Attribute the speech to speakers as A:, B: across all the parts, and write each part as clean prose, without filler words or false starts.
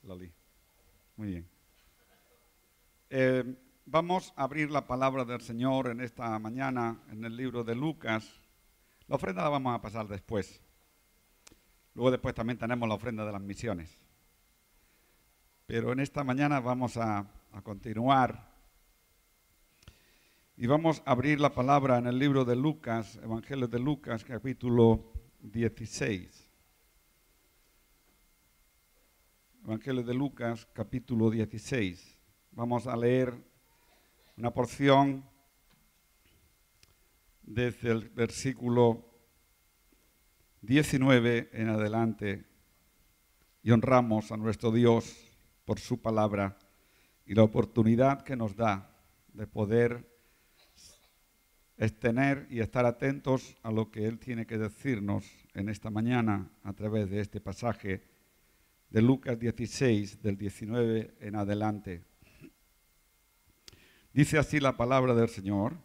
A: Loli. Muy bien. Vamos a abrir la palabra del Señor en esta mañana en el libro de Lucas. La ofrenda la vamos a pasar después. Luego después también tenemos la ofrenda de las misiones. Pero en esta mañana vamos a continuar y vamos a abrir la palabra en el libro de Lucas, Evangelio de Lucas, capítulo 16. Evangelio de Lucas, capítulo 16. Vamos a leer una porción desde el versículo 19 en adelante y honramos a nuestro Dios por su palabra y la oportunidad que nos da de poder tener y estar atentos a lo que Él tiene que decirnos en esta mañana a través de este pasaje de Lucas 16, del 19 en adelante. Dice así la palabra del Señor.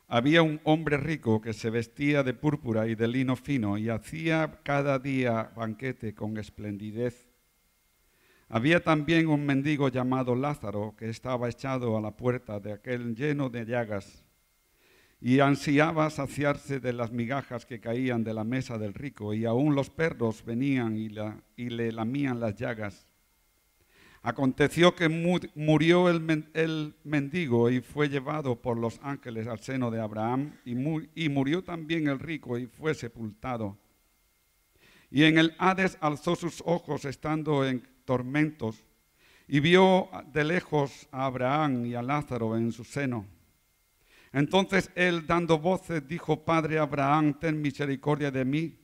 A: Había un hombre rico que se vestía de púrpura y de lino fino y hacía cada día banquete con esplendidez. Había también un mendigo llamado Lázaro que estaba echado a la puerta de aquel lleno de llagas y ansiaba saciarse de las migajas que caían de la mesa del rico, y aún los perros venían y le lamían las llagas. Aconteció que murió el mendigo y fue llevado por los ángeles al seno de Abraham, y murió también el rico y fue sepultado. Y en el Hades alzó sus ojos estando en tormentos y vio de lejos a Abraham y a Lázaro en su seno. Entonces él, dando voces, dijo: Padre Abraham, ten misericordia de mí,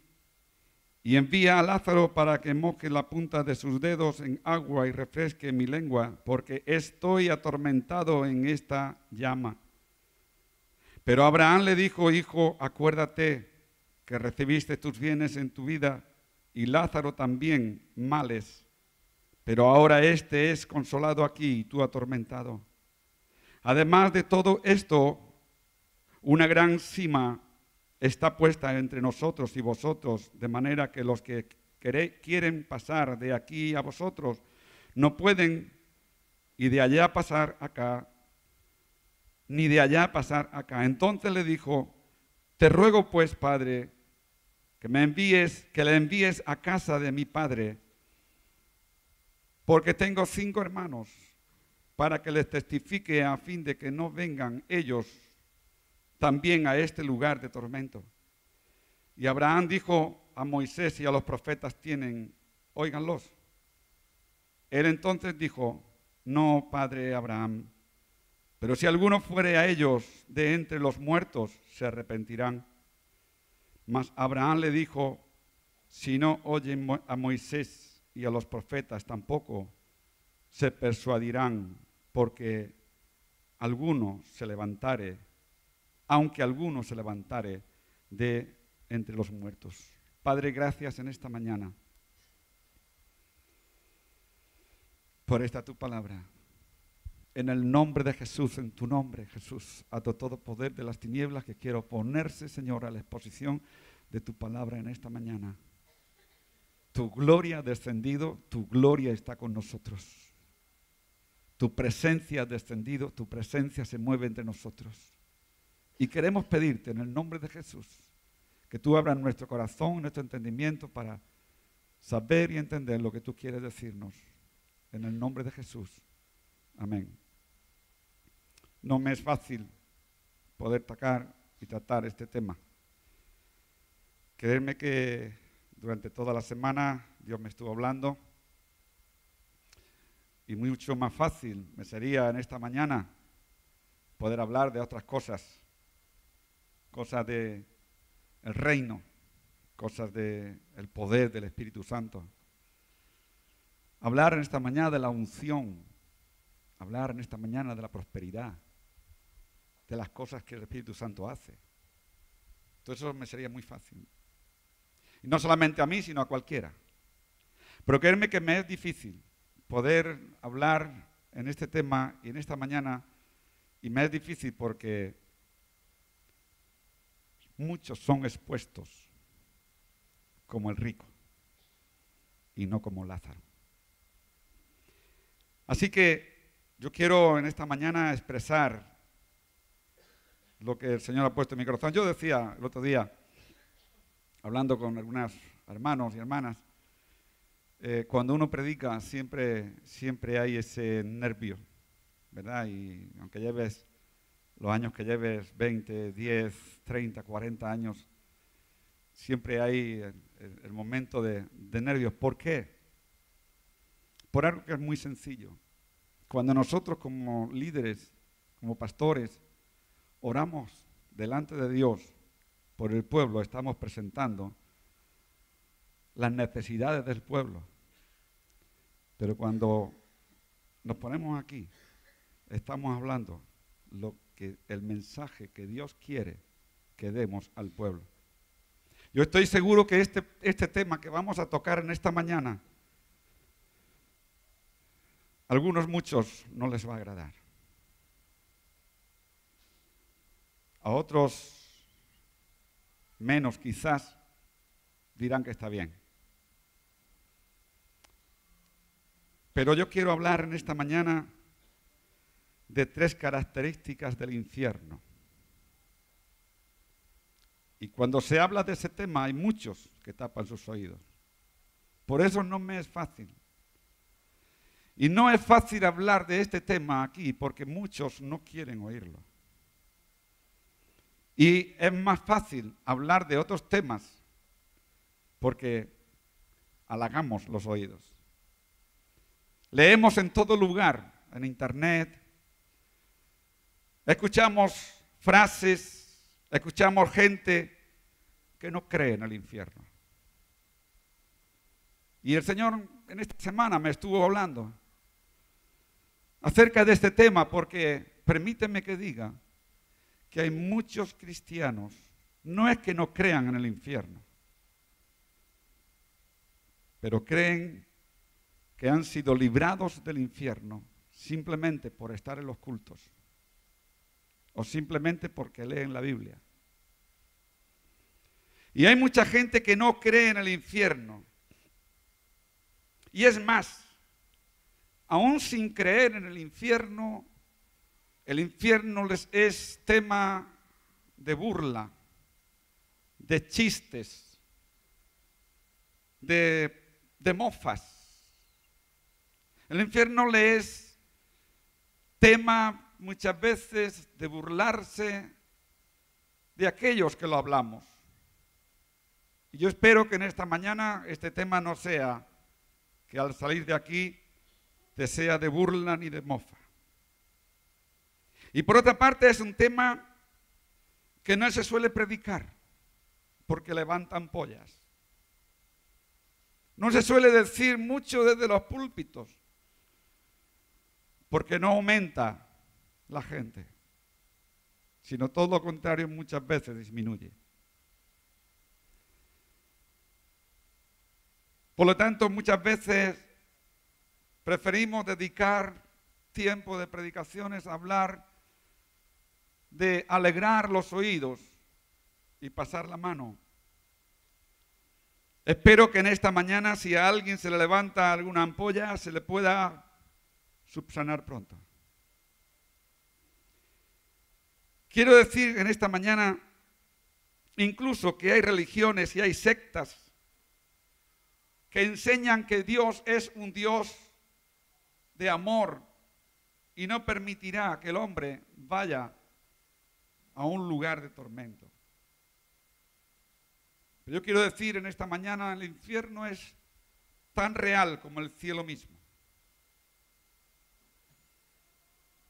A: y envía a Lázaro para que moje la punta de sus dedos en agua y refresque mi lengua, porque estoy atormentado en esta llama. Pero Abraham le dijo: Hijo, acuérdate que recibiste tus bienes en tu vida, y Lázaro también males, pero ahora éste es consolado aquí y tú atormentado. Además de todo esto, una gran cima está puesta entre nosotros y vosotros, de manera que los que quieren pasar de aquí a vosotros no pueden, y de allá pasar acá, ni de allá pasar acá. Entonces le dijo: Te ruego pues, Padre, que le envíes a casa de mi padre, porque tengo 5 hermanos, para que les testifique a fin de que no vengan ellos también a este lugar de tormento. Y Abraham dijo a Moisés y a los profetas óiganlos. Él entonces dijo: No, padre Abraham, pero si alguno fuere a ellos de entre los muertos, se arrepentirán. Mas Abraham le dijo: Si no oyen a Moisés y a los profetas, tampoco se persuadirán, porque aunque alguno se levantare de entre los muertos. Padre, gracias en esta mañana por esta tu palabra. En el nombre de Jesús, en tu nombre, Jesús, ato todo poder de las tinieblas que quiero oponerse, Señor, a la exposición de tu palabra en esta mañana. Tu gloria ha descendido, tu gloria está con nosotros. Tu presencia ha descendido, tu presencia se mueve entre nosotros. Y queremos pedirte en el nombre de Jesús que tú abras nuestro corazón, nuestro entendimiento para saber y entender lo que tú quieres decirnos. En el nombre de Jesús. Amén. No me es fácil poder tocar y tratar este tema. Créeme que durante toda la semana Dios me estuvo hablando, y mucho más fácil me sería en esta mañana poder hablar de otras cosas del reino, cosas del poder del Espíritu Santo. Hablar en esta mañana de la unción, hablar en esta mañana de la prosperidad, de las cosas que el Espíritu Santo hace. Todo eso me sería muy fácil. Y no solamente a mí, sino a cualquiera. Pero créanme que me es difícil poder hablar en este tema y en esta mañana, y me es difícil porque muchos son expuestos como el rico y no como Lázaro. Así que yo quiero en esta mañana expresar lo que el Señor ha puesto en mi corazón. Yo decía el otro día, hablando con algunos hermanos y hermanas, cuando uno predica siempre hay ese nervio, ¿verdad? Y aunque lleves los años que lleves, 20, 10, 30, 40 años, siempre hay el momento de nervios. ¿Por qué? Por algo que es muy sencillo. Cuando nosotros como líderes, como pastores, oramos delante de Dios por el pueblo, estamos presentando las necesidades del pueblo. Pero cuando nos ponemos aquí, estamos hablando el mensaje que Dios quiere que demos al pueblo. Yo estoy seguro que este tema que vamos a tocar en esta mañana, a muchos no les va a agradar. A otros menos quizás dirán que está bien. Pero yo quiero hablar en esta mañana de 3 características del infierno. Y cuando se habla de ese tema hay muchos que tapan sus oídos. Por eso no me es fácil. Y no es fácil hablar de este tema aquí porque muchos no quieren oírlo. Y es más fácil hablar de otros temas porque halagamos los oídos. Leemos en todo lugar, en internet, escuchamos frases, escuchamos gente que no cree en el infierno. Y el Señor en esta semana me estuvo hablando acerca de este tema porque permíteme que diga que hay muchos cristianos, no es que no crean en el infierno, pero creen que han sido librados del infierno simplemente por estar en los cultos o simplemente porque leen la Biblia. Y hay mucha gente que no cree en el infierno. Y es más, aún sin creer en el infierno les es tema de burla, de chistes, de mofas. El infierno le es tema muchas veces de burlarse de aquellos que lo hablamos. Y yo espero que en esta mañana este tema no sea que al salir de aquí te sea de burla ni de mofa. Y por otra parte es un tema que no se suele predicar porque levantan pollas. No se suele decir mucho desde los púlpitos porque no aumenta la gente, sino todo lo contrario, muchas veces disminuye. Por lo tanto, muchas veces preferimos dedicar tiempo de predicaciones a hablar de alegrar los oídos y pasar la mano. Espero que en esta mañana, si a alguien se le levanta alguna ampolla, se le pueda subsanar pronto. Quiero decir en esta mañana, incluso que hay religiones y hay sectas que enseñan que Dios es un Dios de amor y no permitirá que el hombre vaya a un lugar de tormento. Pero yo quiero decir en esta mañana, el infierno es tan real como el cielo mismo.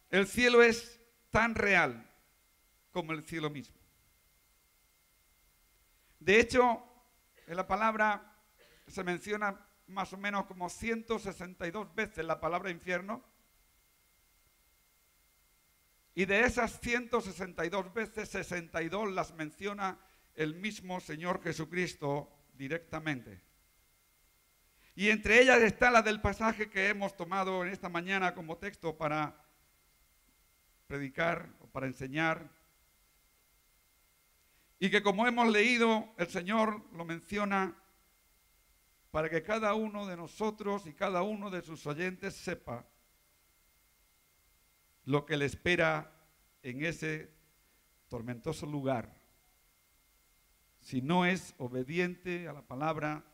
A: El cielo es tan real como el cielo mismo. De hecho, en la palabra se menciona más o menos como 162 veces la palabra infierno. Y de esas 162 veces, 62 las menciona el mismo Señor Jesucristo directamente. Y entre ellas está la del pasaje que hemos tomado en esta mañana como texto para predicar o para enseñar. Y que como hemos leído, el Señor lo menciona para que cada uno de nosotros y cada uno de sus oyentes sepa lo que le espera en ese tormentoso lugar si no es obediente a la palabra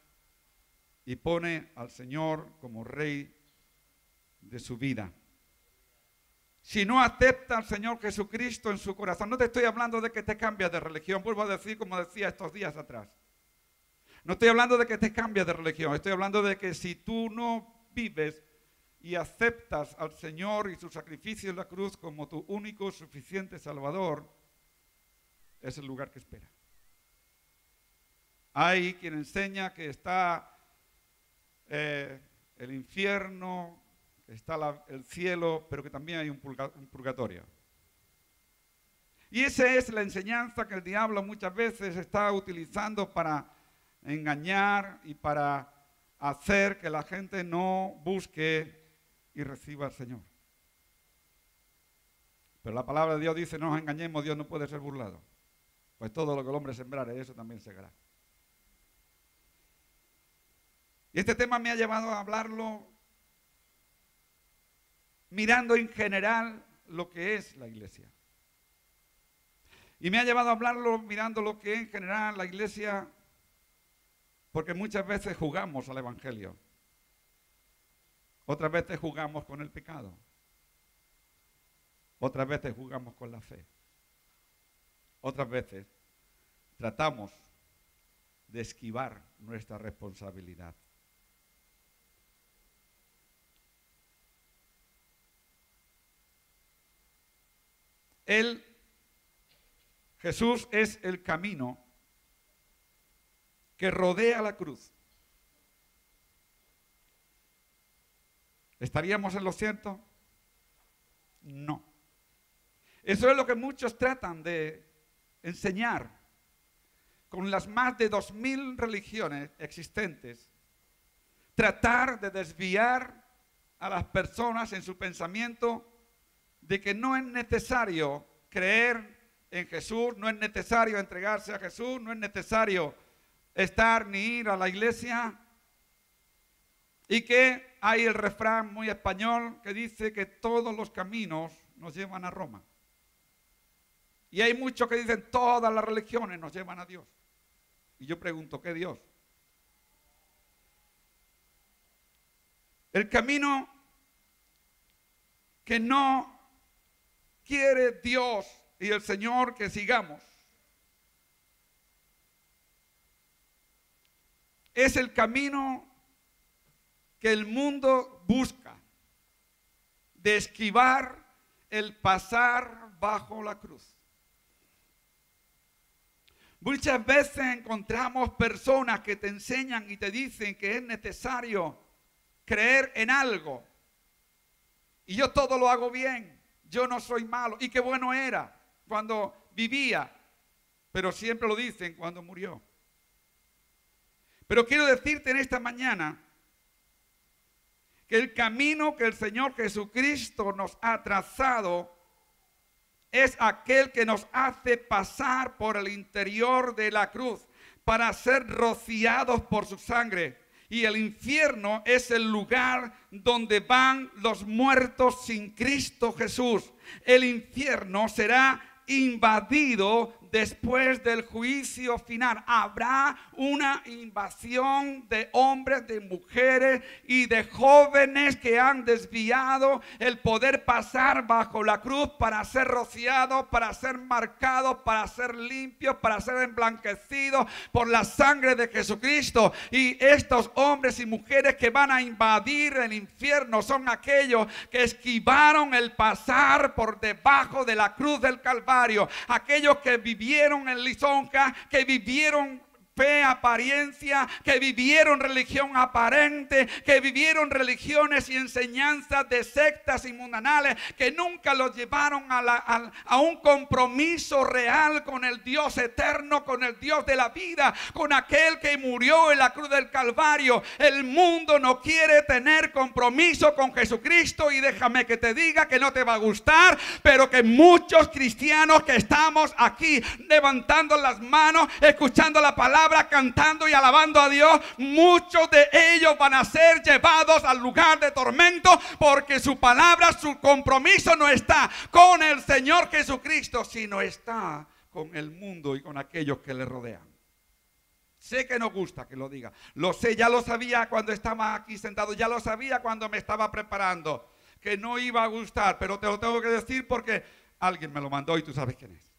A: y pone al Señor como Rey de su vida. Si no acepta al Señor Jesucristo en su corazón, no te estoy hablando de que te cambies de religión, vuelvo a decir como decía estos días atrás. No estoy hablando de que te cambies de religión, estoy hablando de que si tú no vives y aceptas al Señor y su sacrificio en la cruz como tu único suficiente Salvador, es el lugar que espera. Hay quien enseña que está el infierno, que está el cielo, pero que también hay un purgatorio. Y esa es la enseñanza que el diablo muchas veces está utilizando para engañar y para hacer que la gente no busque y reciba al Señor. Pero la palabra de Dios dice: no nos engañemos, Dios no puede ser burlado. Pues todo lo que el hombre sembrare, eso también segará. Y este tema me ha llevado a hablarlo mirando en general lo que es la iglesia. Y me ha llevado a hablarlo mirando lo que es en general la iglesia, porque muchas veces jugamos al evangelio. Otras veces jugamos con el pecado. Otras veces jugamos con la fe. Otras veces tratamos de esquivar nuestra responsabilidad. Jesús es el camino que rodea la cruz. ¿Estaríamos en lo cierto? No. Eso es lo que muchos tratan de enseñar con las más de 2000 religiones existentes. Tratar de desviar a las personas en su pensamiento de que no es necesario creer en Jesús, no es necesario entregarse a Jesús, no es necesario estar ni ir a la iglesia, y que hay el refrán muy español que dice que todos los caminos nos llevan a Roma. Y hay muchos que dicen todas las religiones nos llevan a Dios. Y yo pregunto, ¿qué Dios? El camino que no quiere Dios y el Señor que sigamos es el camino que el mundo busca, de esquivar el pasar bajo la cruz. Muchas veces encontramos personas que te enseñan y te dicen que es necesario creer en algo. Y yo todo lo hago bien, yo no soy malo. Y qué bueno era cuando vivía, pero siempre lo dicen cuando murió. Pero quiero decirte en esta mañana que el camino que el Señor Jesucristo nos ha trazado es aquel que nos hace pasar por el interior de la cruz para ser rociados por su sangre. Y el infierno es el lugar donde van los muertos sin Cristo Jesús. El infierno será invadido después del juicio final. Habrá una invasión de hombres, de mujeres y de jóvenes que han desviado el poder pasar bajo la cruz para ser rociados, para ser marcados, para ser limpios, para ser emblanquecidos por la sangre de Jesucristo. Y estos hombres y mujeres que van a invadir el infierno son aquellos que esquivaron el pasar por debajo de la cruz del Calvario, aquellos que vivieron en lisonja, que vivieron fe, apariencia, que vivieron religión aparente, que vivieron religiones y enseñanzas de sectas y mundanales, que nunca los llevaron a un compromiso real con el Dios eterno, con el Dios de la vida, con aquel que murió en la cruz del Calvario. El mundo no quiere tener compromiso con Jesucristo, y déjame que te diga que no te va a gustar, pero que muchos cristianos que estamos aquí levantando las manos, escuchando la palabra palabra cantando y alabando a Dios, muchos de ellos van a ser llevados al lugar de tormento porque su palabra, su compromiso no está con el Señor Jesucristo, sino está con el mundo y con aquellos que le rodean. Sé que nos gusta que lo diga. Lo sé, ya lo sabía cuando estaba aquí sentado, ya lo sabía cuando me estaba preparando, que no iba a gustar, pero te lo tengo que decir porque alguien me lo mandó y tú sabes quién es.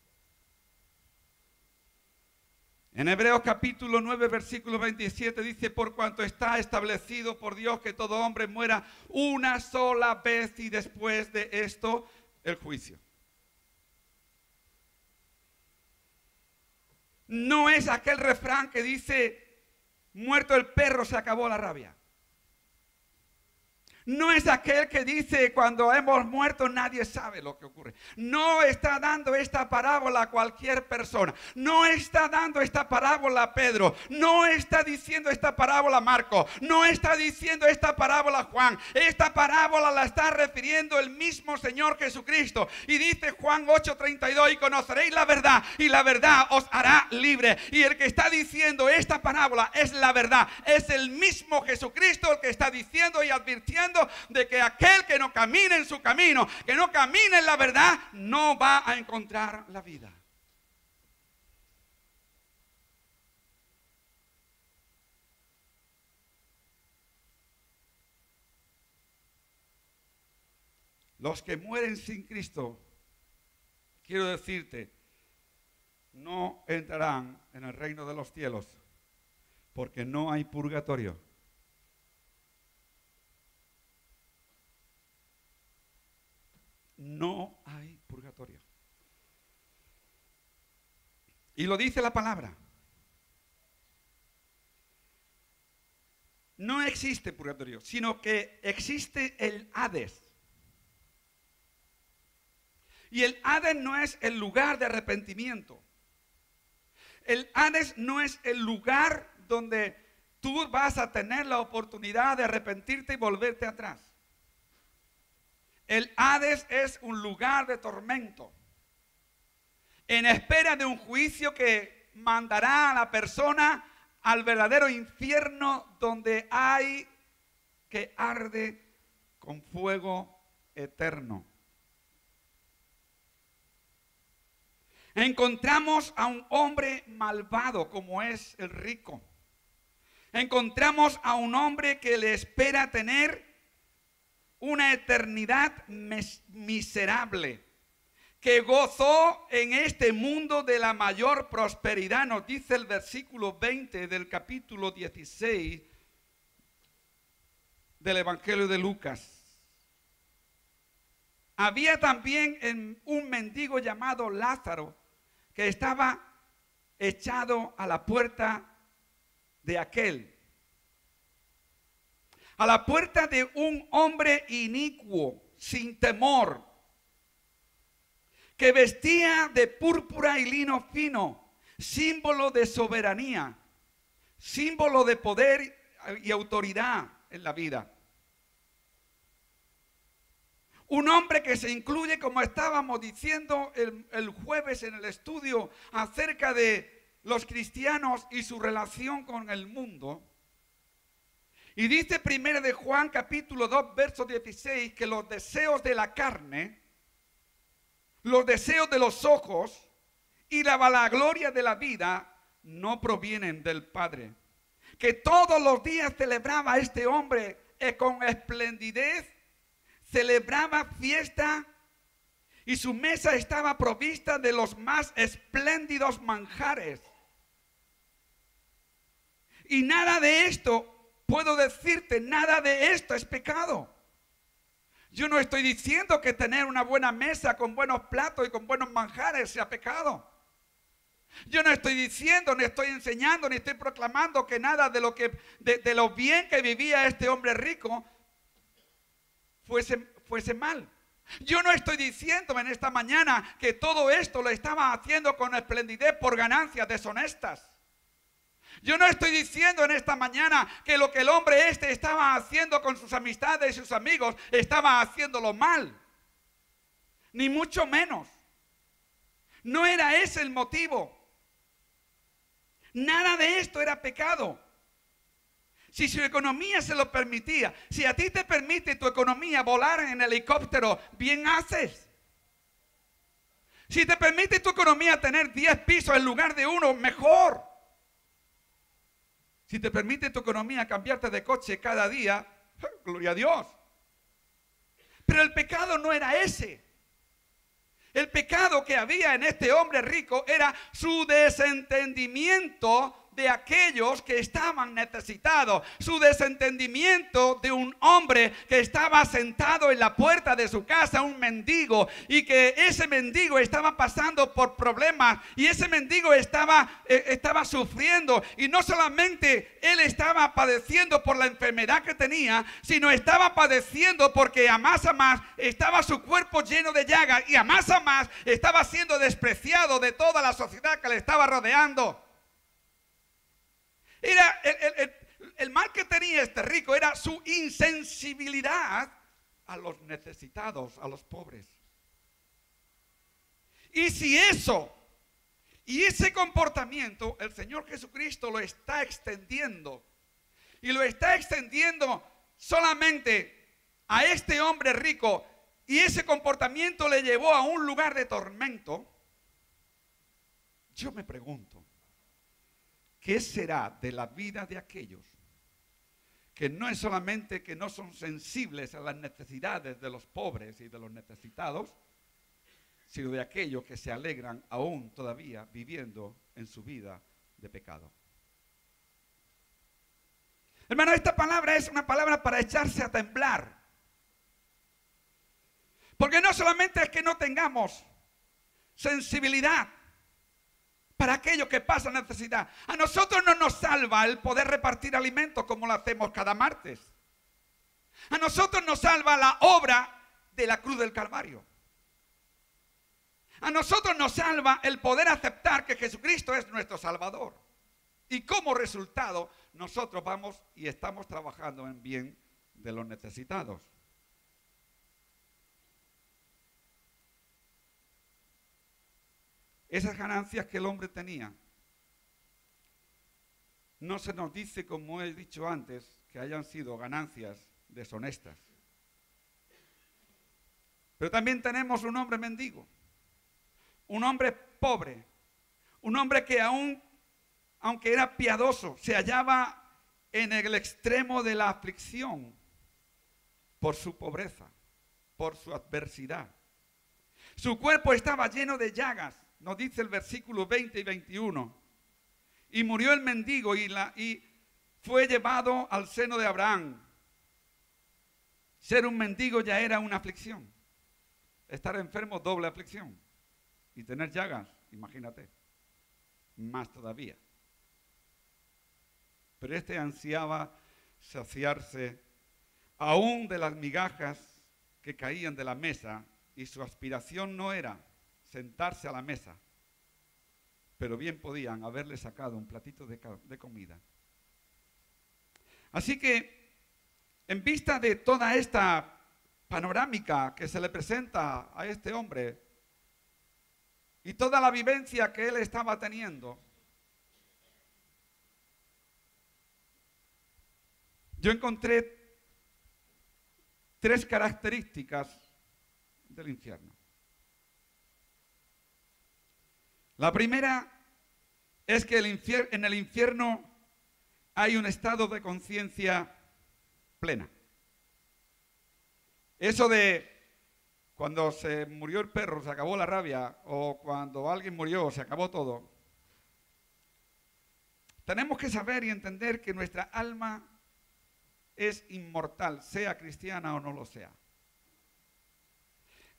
A: En Hebreos capítulo 9, versículo 27 dice: por cuanto está establecido por Dios que todo hombre muera una sola vez y después de esto el juicio. No es aquel refrán que dice: muerto el perro se acabó la rabia. No es aquel que dice: cuando hemos muerto nadie sabe lo que ocurre. No está dando esta parábola a cualquier persona. No está dando esta parábola a Pedro. No está diciendo esta parábola a Marco. No está diciendo esta parábola a Juan. Esta parábola la está refiriendo el mismo Señor Jesucristo. Y dice Juan 8:32: y conoceréis la verdad, y la verdad os hará libre. Y el que está diciendo esta parábola es la verdad. Es el mismo Jesucristo el que está diciendo y advirtiendo de que aquel que no camine en su camino, que no camine en la verdad, no va a encontrar la vida. Los que mueren sin Cristo, quiero decirte, no entrarán en el reino de los cielos, porque no hay purgatorio. No hay purgatorio. Y lo dice la palabra. No existe purgatorio, sino que existe el Hades. Y el Hades no es el lugar de arrepentimiento. El Hades no es el lugar donde tú vas a tener la oportunidad de arrepentirte y volverte atrás. El Hades es un lugar de tormento, en espera de un juicio que mandará a la persona al verdadero infierno, donde hay que arde con fuego eterno. Encontramos a un hombre malvado como es el rico. Encontramos a un hombre que le espera tener una eternidad miserable, que gozó en este mundo de la mayor prosperidad. Nos dice el versículo 20 del capítulo 16 del Evangelio de Lucas. Había también un mendigo llamado Lázaro, que estaba echado a la puerta de aquel. A la puerta de un hombre inicuo, sin temor, que vestía de púrpura y lino fino, símbolo de soberanía, símbolo de poder y autoridad en la vida. Un hombre que se incluye, como estábamos diciendo el jueves en el estudio acerca de los cristianos y su relación con el mundo. Y dice 1 de Juan capítulo 2 verso 16 que los deseos de la carne, los deseos de los ojos y la vanagloria de la vida no provienen del Padre. Que todos los días celebraba este hombre con esplendidez, celebraba fiesta y su mesa estaba provista de los más espléndidos manjares. Y nada de esto, puedo decirte, nada de esto es pecado. Yo no estoy diciendo que tener una buena mesa con buenos platos y con buenos manjares sea pecado. Yo no estoy diciendo, ni estoy enseñando, ni estoy proclamando que nada de lo bien que vivía este hombre rico fuese mal. Yo no estoy diciendo en esta mañana que todo esto lo estaba haciendo con esplendidez por ganancias deshonestas. Yo no estoy diciendo en esta mañana que lo que el hombre estaba haciendo con sus amistades y sus amigos estaba haciéndolo mal. Ni mucho menos. No era ese el motivo. Nada de esto era pecado. Si su economía se lo permitía, si a ti te permite tu economía volar en helicóptero, bien haces. Si te permite tu economía tener 10 pisos en lugar de uno, mejor. Si te permite tu economía cambiarte de coche cada día, gloria a Dios. Pero el pecado no era ese. El pecado que había en este hombre rico era su desentendimiento de aquellos que estaban necesitados, su desentendimiento de un hombre que estaba sentado en la puerta de su casa, un mendigo, y que ese mendigo estaba pasando por problemas y ese mendigo estaba sufriendo, y no solamente él estaba padeciendo por la enfermedad que tenía, sino estaba padeciendo porque a más estaba su cuerpo lleno de llagas y a más estaba siendo despreciado de toda la sociedad que le estaba rodeando. Era el mal que tenía este rico era su insensibilidad a los necesitados, a los pobres. Y si eso y ese comportamiento el Señor Jesucristo lo está extendiendo, y lo está extendiendo solamente a este hombre rico, y ese comportamiento le llevó a un lugar de tormento, yo me pregunto, ¿qué será de la vida de aquellos que no es solamente que no son sensibles a las necesidades de los pobres y de los necesitados, sino de aquellos que se alegran aún todavía viviendo en su vida de pecado? Hermano, esta palabra es una palabra para echarse a temblar. Porque no solamente es que no tengamos sensibilidad para aquellos que pasan necesidad. A nosotros no nos salva el poder repartir alimentos como lo hacemos cada martes. A nosotros nos salva la obra de la cruz del Calvario. A nosotros nos salva el poder aceptar que Jesucristo es nuestro Salvador. Y como resultado, nosotros vamos y estamos trabajando en bien de los necesitados. Esas ganancias que el hombre tenía, no se nos dice, como he dicho antes, que hayan sido ganancias deshonestas. Pero también tenemos un hombre mendigo, un hombre pobre, un hombre que aunque era piadoso, se hallaba en el extremo de la aflicción por su pobreza, por su adversidad. Su cuerpo estaba lleno de llagas. Nos dice el versículo 20 y 21. Y murió el mendigo y fue llevado al seno de Abraham. Ser un mendigo ya era una aflicción. Estar enfermo, doble aflicción. Y tener llagas, imagínate, más todavía. Pero este ansiaba saciarse aún de las migajas que caían de la mesa, y su aspiración no era sentarse a la mesa, pero bien podían haberle sacado un platito de comida. Así que, en vista de toda esta panorámica que se le presenta a este hombre y toda la vivencia que él estaba teniendo, yo encontré 3 características del infierno. La primera es que en el infierno hay un estado de conciencia plena. Eso de cuando se murió el perro se acabó la rabia, o cuando alguien murió se acabó todo. Tenemos que saber y entender que nuestra alma es inmortal, sea cristiana o no lo sea.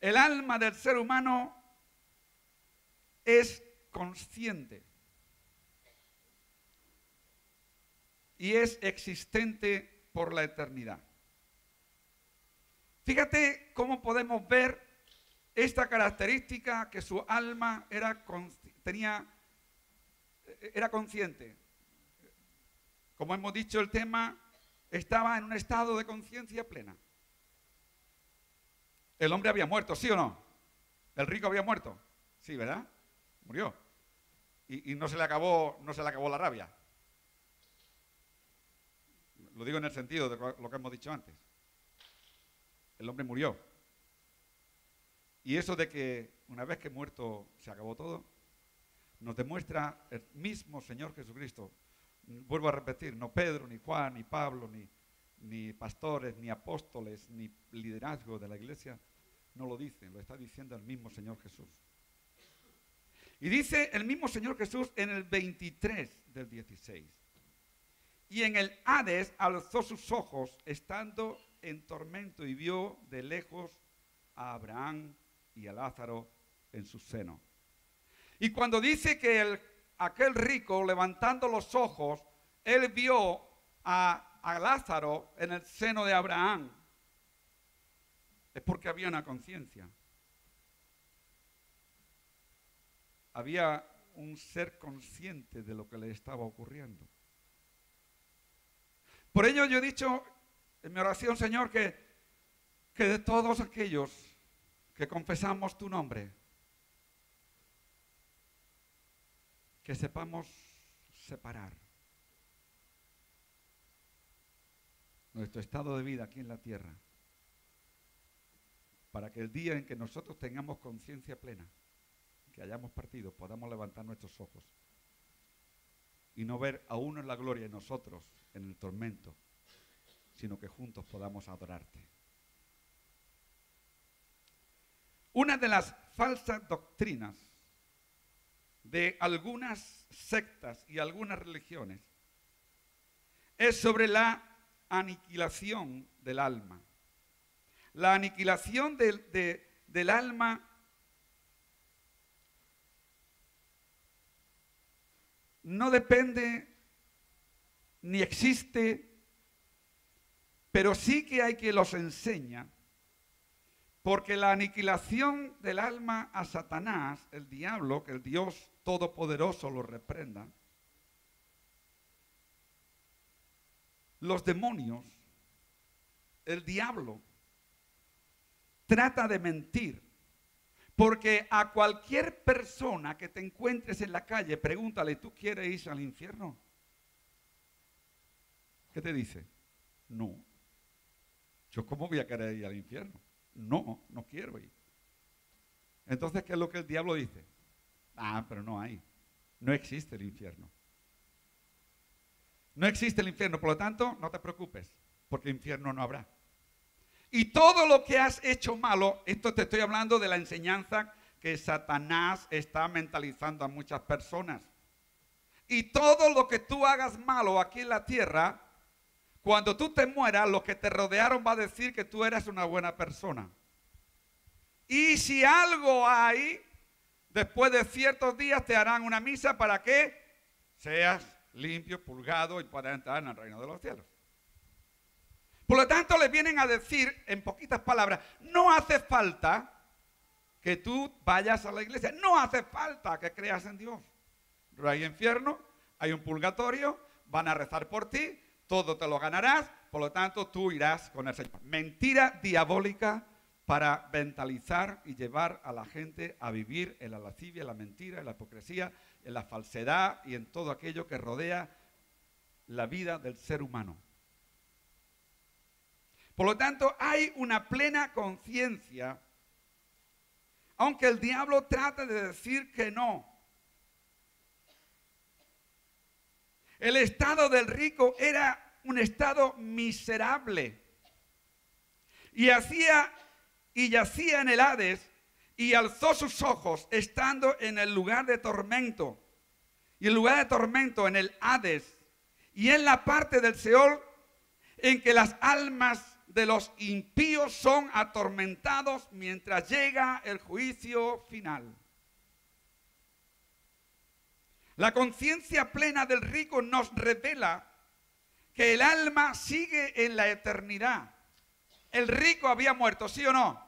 A: El alma del ser humano es consciente y es existente por la eternidad. Fíjate cómo podemos ver esta característica, que su alma era consciente. Como hemos dicho, el tema estaba en un estado de conciencia plena. El hombre había muerto, ¿sí o no? El rico había muerto, sí, ¿verdad? Murió. y no se le acabó la rabia. Lo digo en el sentido de lo que hemos dicho antes. El hombre murió. Y eso de que una vez que muerto se acabó todo, nos demuestra el mismo Señor Jesucristo. Vuelvo a repetir, no Pedro, ni Juan, ni Pablo, ni pastores, ni apóstoles, ni liderazgo de la iglesia, no lo dicen, lo está diciendo el mismo Señor Jesús. Y dice el mismo Señor Jesús en el 23 del 16. Y en el Hades alzó sus ojos, estando en tormento, y vio de lejos a Abraham y a Lázaro en su seno. Y cuando dice que aquel rico, levantando los ojos, él vio a Lázaro en el seno de Abraham, es porque había una conciencia. Había un ser consciente de lo que le estaba ocurriendo. Por ello yo he dicho en mi oración, Señor, que de todos aquellos que confesamos tu nombre, que sepamos separar nuestro estado de vida aquí en la tierra, para que el día en que nosotros tengamos conciencia plena, que hayamos partido, podamos levantar nuestros ojos y no ver a uno en la gloria y nosotros en el tormento, sino que juntos podamos adorarte. Una de las falsas doctrinas de algunas sectas y algunas religiones es sobre la aniquilación del alma. La aniquilación del alma no depende ni existe, pero sí que hay quien los enseña, porque la aniquilación del alma a Satanás, el diablo, que el Dios Todopoderoso lo reprenda, los demonios, el diablo, trata de mentir. Porque a cualquier persona que te encuentres en la calle, pregúntale, ¿tú quieres ir al infierno? ¿Qué te dice? No. ¿Yo cómo voy a querer ir al infierno? No, no quiero ir. Entonces, ¿qué es lo que el diablo dice? Pero no hay. No existe el infierno. No existe el infierno, por lo tanto, no te preocupes, porque infierno no habrá. Y todo lo que has hecho malo, esto te estoy hablando de la enseñanza que Satanás está mentalizando a muchas personas. Y todo lo que tú hagas malo aquí en la tierra, cuando tú te mueras, los que te rodearon va a decir que tú eres una buena persona. Y si algo hay, después de ciertos días te harán una misa para que seas limpio, purgado y puedas entrar en el reino de los cielos. Por lo tanto, les vienen a decir, en poquitas palabras, no hace falta que tú vayas a la iglesia, no hace falta que creas en Dios. No hay infierno, hay un purgatorio, van a rezar por ti, todo te lo ganarás, por lo tanto, tú irás con el Señor. Mentira diabólica para mentalizar y llevar a la gente a vivir en la lascivia, en la mentira, en la hipocresía, en la falsedad y en todo aquello que rodea la vida del ser humano. Por lo tanto, hay una plena conciencia, aunque el diablo trate de decir que no. El estado del rico era un estado miserable. Y yacía en el Hades y alzó sus ojos estando en el lugar de tormento. Y el lugar de tormento en el Hades y en la parte del Seol en que las almas de los impíos son atormentados mientras llega el juicio final. La conciencia plena del rico nos revela que el alma sigue en la eternidad. El rico había muerto, ¿sí o no?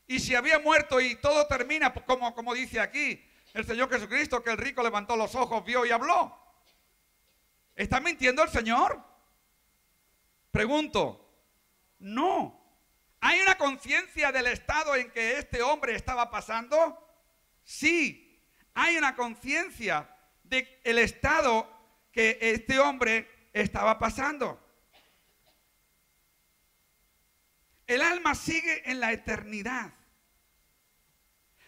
A: Y si había muerto y todo termina, como dice aquí el Señor Jesucristo, que el rico levantó los ojos, vio y habló. ¿Está mintiendo el Señor? Pregunto. No. ¿Hay una conciencia del estado en que este hombre estaba pasando? Sí. Hay una conciencia del estado que este hombre estaba pasando. El alma sigue en la eternidad,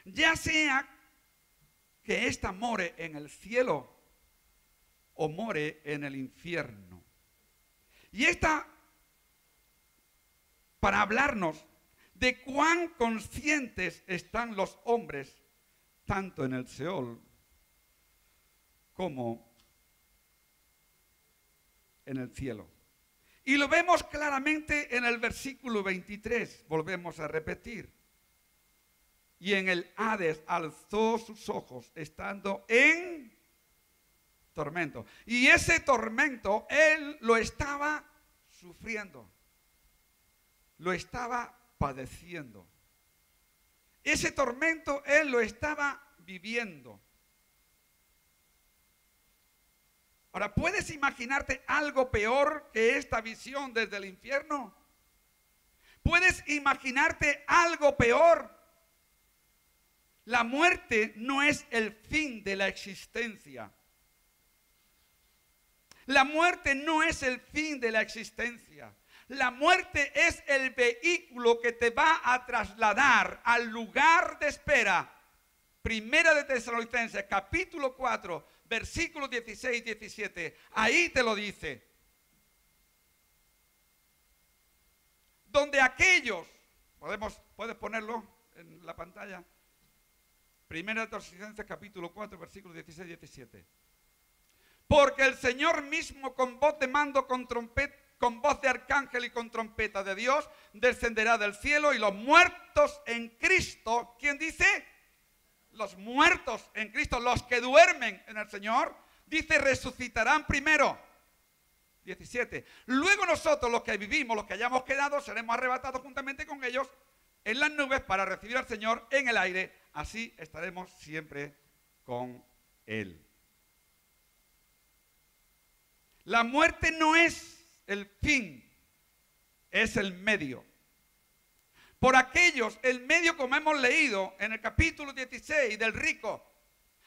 A: ya sea que ésta more en el cielo o more en el infierno. Y esta, para hablarnos de cuán conscientes están los hombres, tanto en el Seol como en el cielo. Y lo vemos claramente en el versículo 23, volvemos a repetir. Y en el Hades alzó sus ojos estando en tormento. Y ese tormento él lo estaba sufriendo, lo estaba padeciendo. Ese tormento él lo estaba viviendo. Ahora, ¿puedes imaginarte algo peor que esta visión desde el infierno? ¿Puedes imaginarte algo peor? La muerte no es el fin de la existencia. La muerte no es el fin de la existencia. La muerte es el vehículo que te va a trasladar al lugar de espera. Primera de Tesalonicenses, capítulo 4, versículos 16 y 17. Ahí te lo dice. Donde aquellos, puedes ponerlo en la pantalla. Primera de Tesalonicenses, capítulo 4, versículos 16 y 17. Porque el Señor mismo con voz de mando, con trompeta, con voz de arcángel y con trompeta de Dios, descenderá del cielo y los muertos en Cristo, ¿quién dice? Los muertos en Cristo, los que duermen en el Señor, dice, resucitarán primero. 17. Luego nosotros, los que vivimos, los que hayamos quedado, seremos arrebatados juntamente con ellos en las nubes para recibir al Señor en el aire. Así estaremos siempre con Él. La muerte no es el fin, es el medio. Por aquellos, el medio, como hemos leído en el capítulo 16 del rico,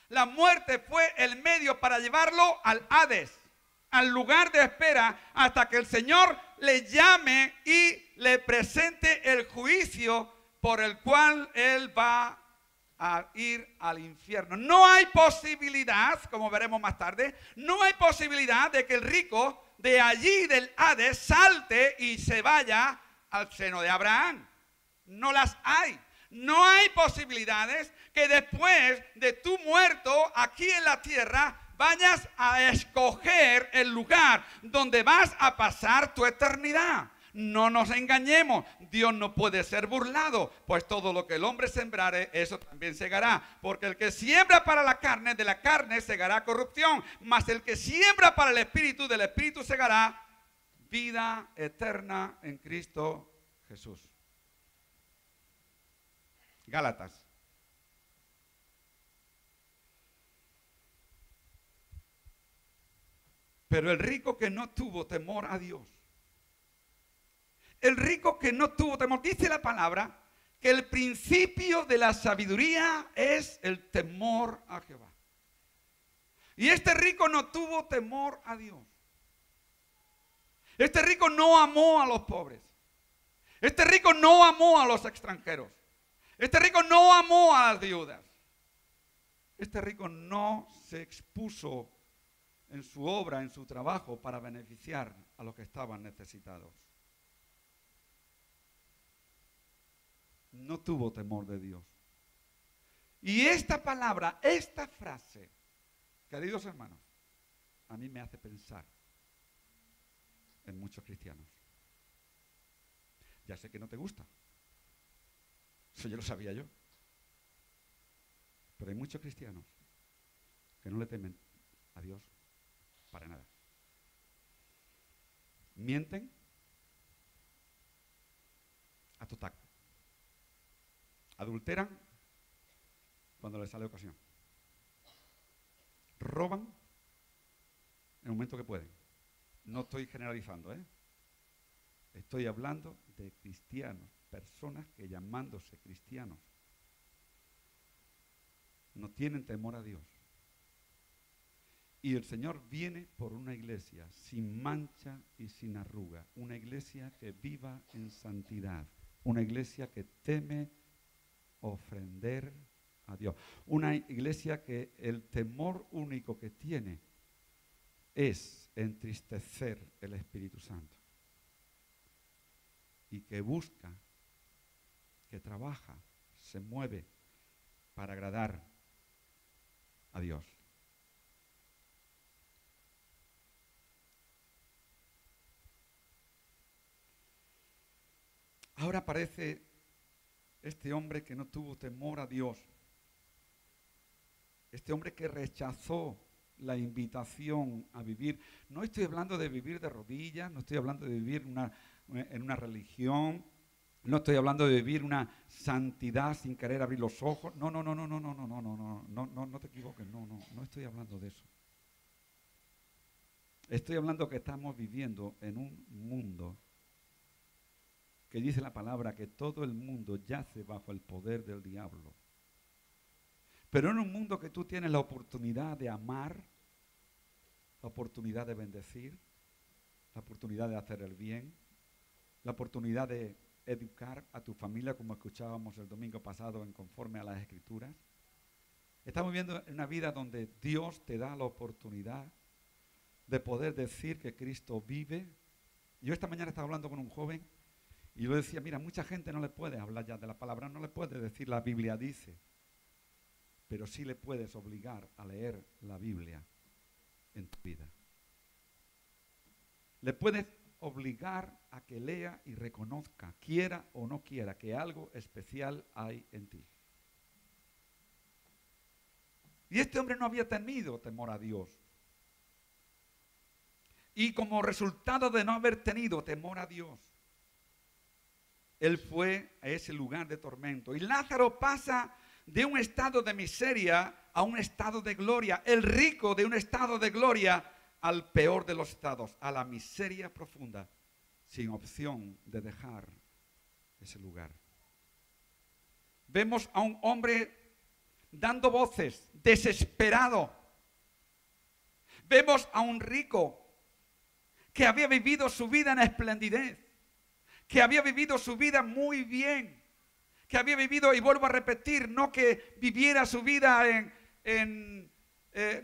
A: la muerte fue el medio para llevarlo al Hades, al lugar de espera, hasta que el Señor le llame y le presente el juicio por el cual él va a ir al infierno. No hay posibilidad, como veremos más tarde, no hay posibilidad de que el rico de allí del Hades salte y se vaya al seno de Abraham. No las hay. No hay posibilidades que después de tu muerto aquí en la tierra vayas a escoger el lugar donde vas a pasar tu eternidad. No nos engañemos, Dios no puede ser burlado, pues todo lo que el hombre sembrare, eso también segará. Porque el que siembra para la carne, de la carne segará corrupción, mas el que siembra para el espíritu, del espíritu segará vida eterna en Cristo Jesús. Gálatas. Pero el rico que no tuvo temor a Dios, el rico que no tuvo temor, dice la palabra que el principio de la sabiduría es el temor a Jehová. Y este rico no tuvo temor a Dios. Este rico no amó a los pobres. Este rico no amó a los extranjeros. Este rico no amó a las viudas. Este rico no se expuso en su obra, en su trabajo, para beneficiar a los que estaban necesitados. No tuvo temor de Dios. Y esta palabra, esta frase, queridos hermanos, a mí me hace pensar en muchos cristianos. Ya sé que no te gusta. Eso ya lo sabía yo. Pero hay muchos cristianos que no le temen a Dios para nada. Mienten a tu tacto. Adulteran cuando les sale ocasión. Roban en el momento que pueden. No estoy generalizando, ¿eh? Estoy hablando de cristianos, personas que llamándose cristianos no tienen temor a Dios. Y el Señor viene por una iglesia sin mancha y sin arruga, una iglesia que viva en santidad, una iglesia que teme ofender a Dios, una iglesia que el temor único que tiene es entristecer el Espíritu Santo y que busca, que trabaja, se mueve para agradar a Dios. Ahora aparece este hombre que no tuvo temor a Dios, este hombre que rechazó la invitación a vivir. No estoy hablando de vivir de rodillas, no estoy hablando de vivir en una religión, no estoy hablando de vivir una santidad sin querer abrir los ojos. No te equivoques, no estoy hablando de eso. Estoy hablando que estamos viviendo en un mundo que dice la palabra que todo el mundo yace bajo el poder del diablo. Pero en un mundo que tú tienes la oportunidad de amar, la oportunidad de bendecir, la oportunidad de hacer el bien, la oportunidad de educar a tu familia, como escuchábamos el domingo pasado en conforme a las Escrituras. Estamos viviendo una vida donde Dios te da la oportunidad de poder decir que Cristo vive. Yo esta mañana estaba hablando con un joven y yo decía, mira, mucha gente no le puede hablar ya de la palabra, no le puede decir la Biblia dice, pero sí le puedes obligar a leer la Biblia en tu vida. Le puedes obligar a que lea y reconozca, quiera o no quiera, que algo especial hay en ti. Y este hombre no había tenido temor a Dios. Y como resultado de no haber tenido temor a Dios, él fue a ese lugar de tormento. Y Lázaro pasa de un estado de miseria a un estado de gloria. El rico de un estado de gloria al peor de los estados, a la miseria profunda, sin opción de dejar ese lugar. Vemos a un hombre dando voces, desesperado. Vemos a un rico que había vivido su vida en esplendidez, que había vivido su vida muy bien, que había vivido, y vuelvo a repetir, no que viviera su vida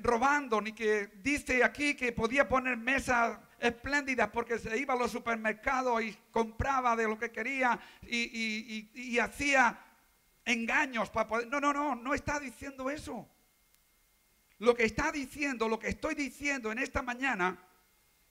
A: robando, ni que dice aquí que podía poner mesas espléndidas porque se iba a los supermercados y compraba de lo que quería y hacía engaños para poder. No está diciendo eso. Lo que está diciendo, lo que estoy diciendo en esta mañana,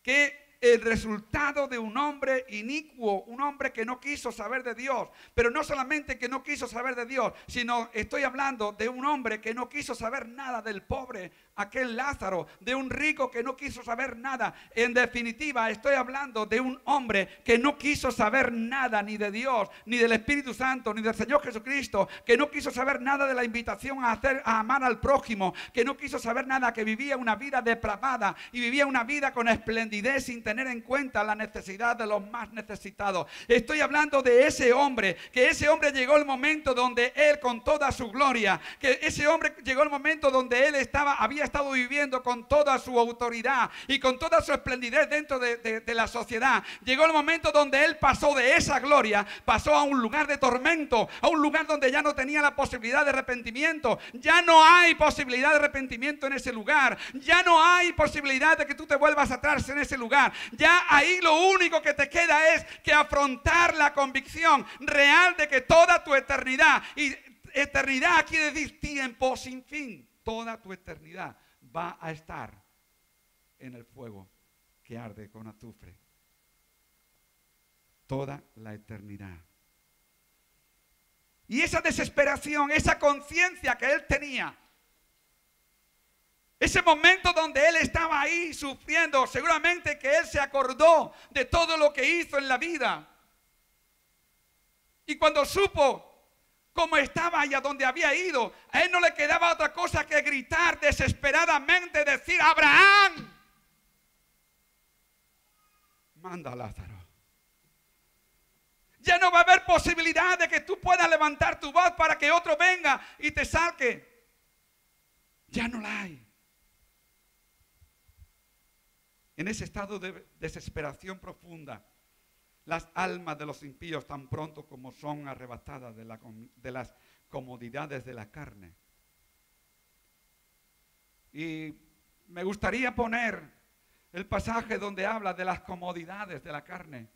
A: que el resultado de un hombre inicuo, un hombre que no quiso saber de Dios, pero no solamente que no quiso saber de Dios, sino estoy hablando de un hombre que no quiso saber nada del pobre, aquel Lázaro, de un rico que no quiso saber nada. En definitiva, estoy hablando de un hombre que no quiso saber nada ni de Dios, ni del Espíritu Santo, ni del Señor Jesucristo, que no quiso saber nada de la invitación a amar al prójimo, que no quiso saber nada, que vivía una vida depravada y vivía una vida con esplendidez sin tener en cuenta la necesidad de los más necesitados. Estoy hablando de ese hombre, que ese hombre llegó el momento donde él, con toda su gloria, que ese hombre llegó el momento donde él había estado viviendo con toda su autoridad y con toda su esplendidez dentro de la sociedad. Llegó el momento donde él pasó de esa gloria, pasó a un lugar de tormento, a un lugar donde ya no tenía la posibilidad de arrepentimiento. Ya no hay posibilidad de arrepentimiento en ese lugar. Ya no hay posibilidad de que tú te vuelvas atrás en ese lugar. Ya ahí lo único que te queda es que afrontar la convicción real de que toda tu eternidad, y eternidad quiere decir tiempo sin fin, toda tu eternidad va a estar en el fuego que arde con azufre. Toda la eternidad. Y esa desesperación, esa conciencia que él tenía, ese momento donde él estaba ahí sufriendo, seguramente que él se acordó de todo lo que hizo en la vida. Y cuando supo cómo estaba y a dónde había ido, a él no le quedaba otra cosa que gritar desesperadamente, decir: Abraham, manda a Lázaro. Ya no va a haber posibilidad de que tú puedas levantar tu voz para que otro venga y te saque. Ya no la hay. En ese estado de desesperación profunda, las almas de los impíos tan pronto como son arrebatadas de las comodidades de la carne. Y me gustaría poner el pasaje donde habla de las comodidades de la carne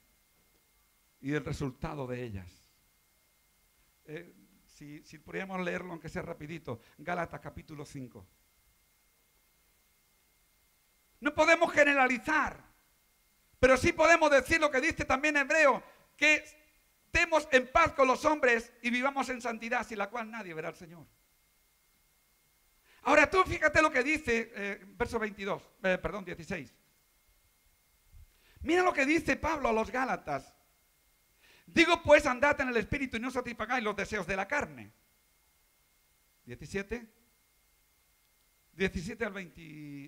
A: y el resultado de ellas. Si pudiéramos leerlo, aunque sea rapidito, Gálatas capítulo 5. No podemos generalizar, pero sí podemos decir lo que dice también Hebreo, que estemos en paz con los hombres y vivamos en santidad, sin la cual nadie verá al Señor. Ahora tú fíjate lo que dice, verso 16. Mira lo que dice Pablo a los Gálatas. Digo pues, andad en el Espíritu y no satisfagáis los deseos de la carne. 17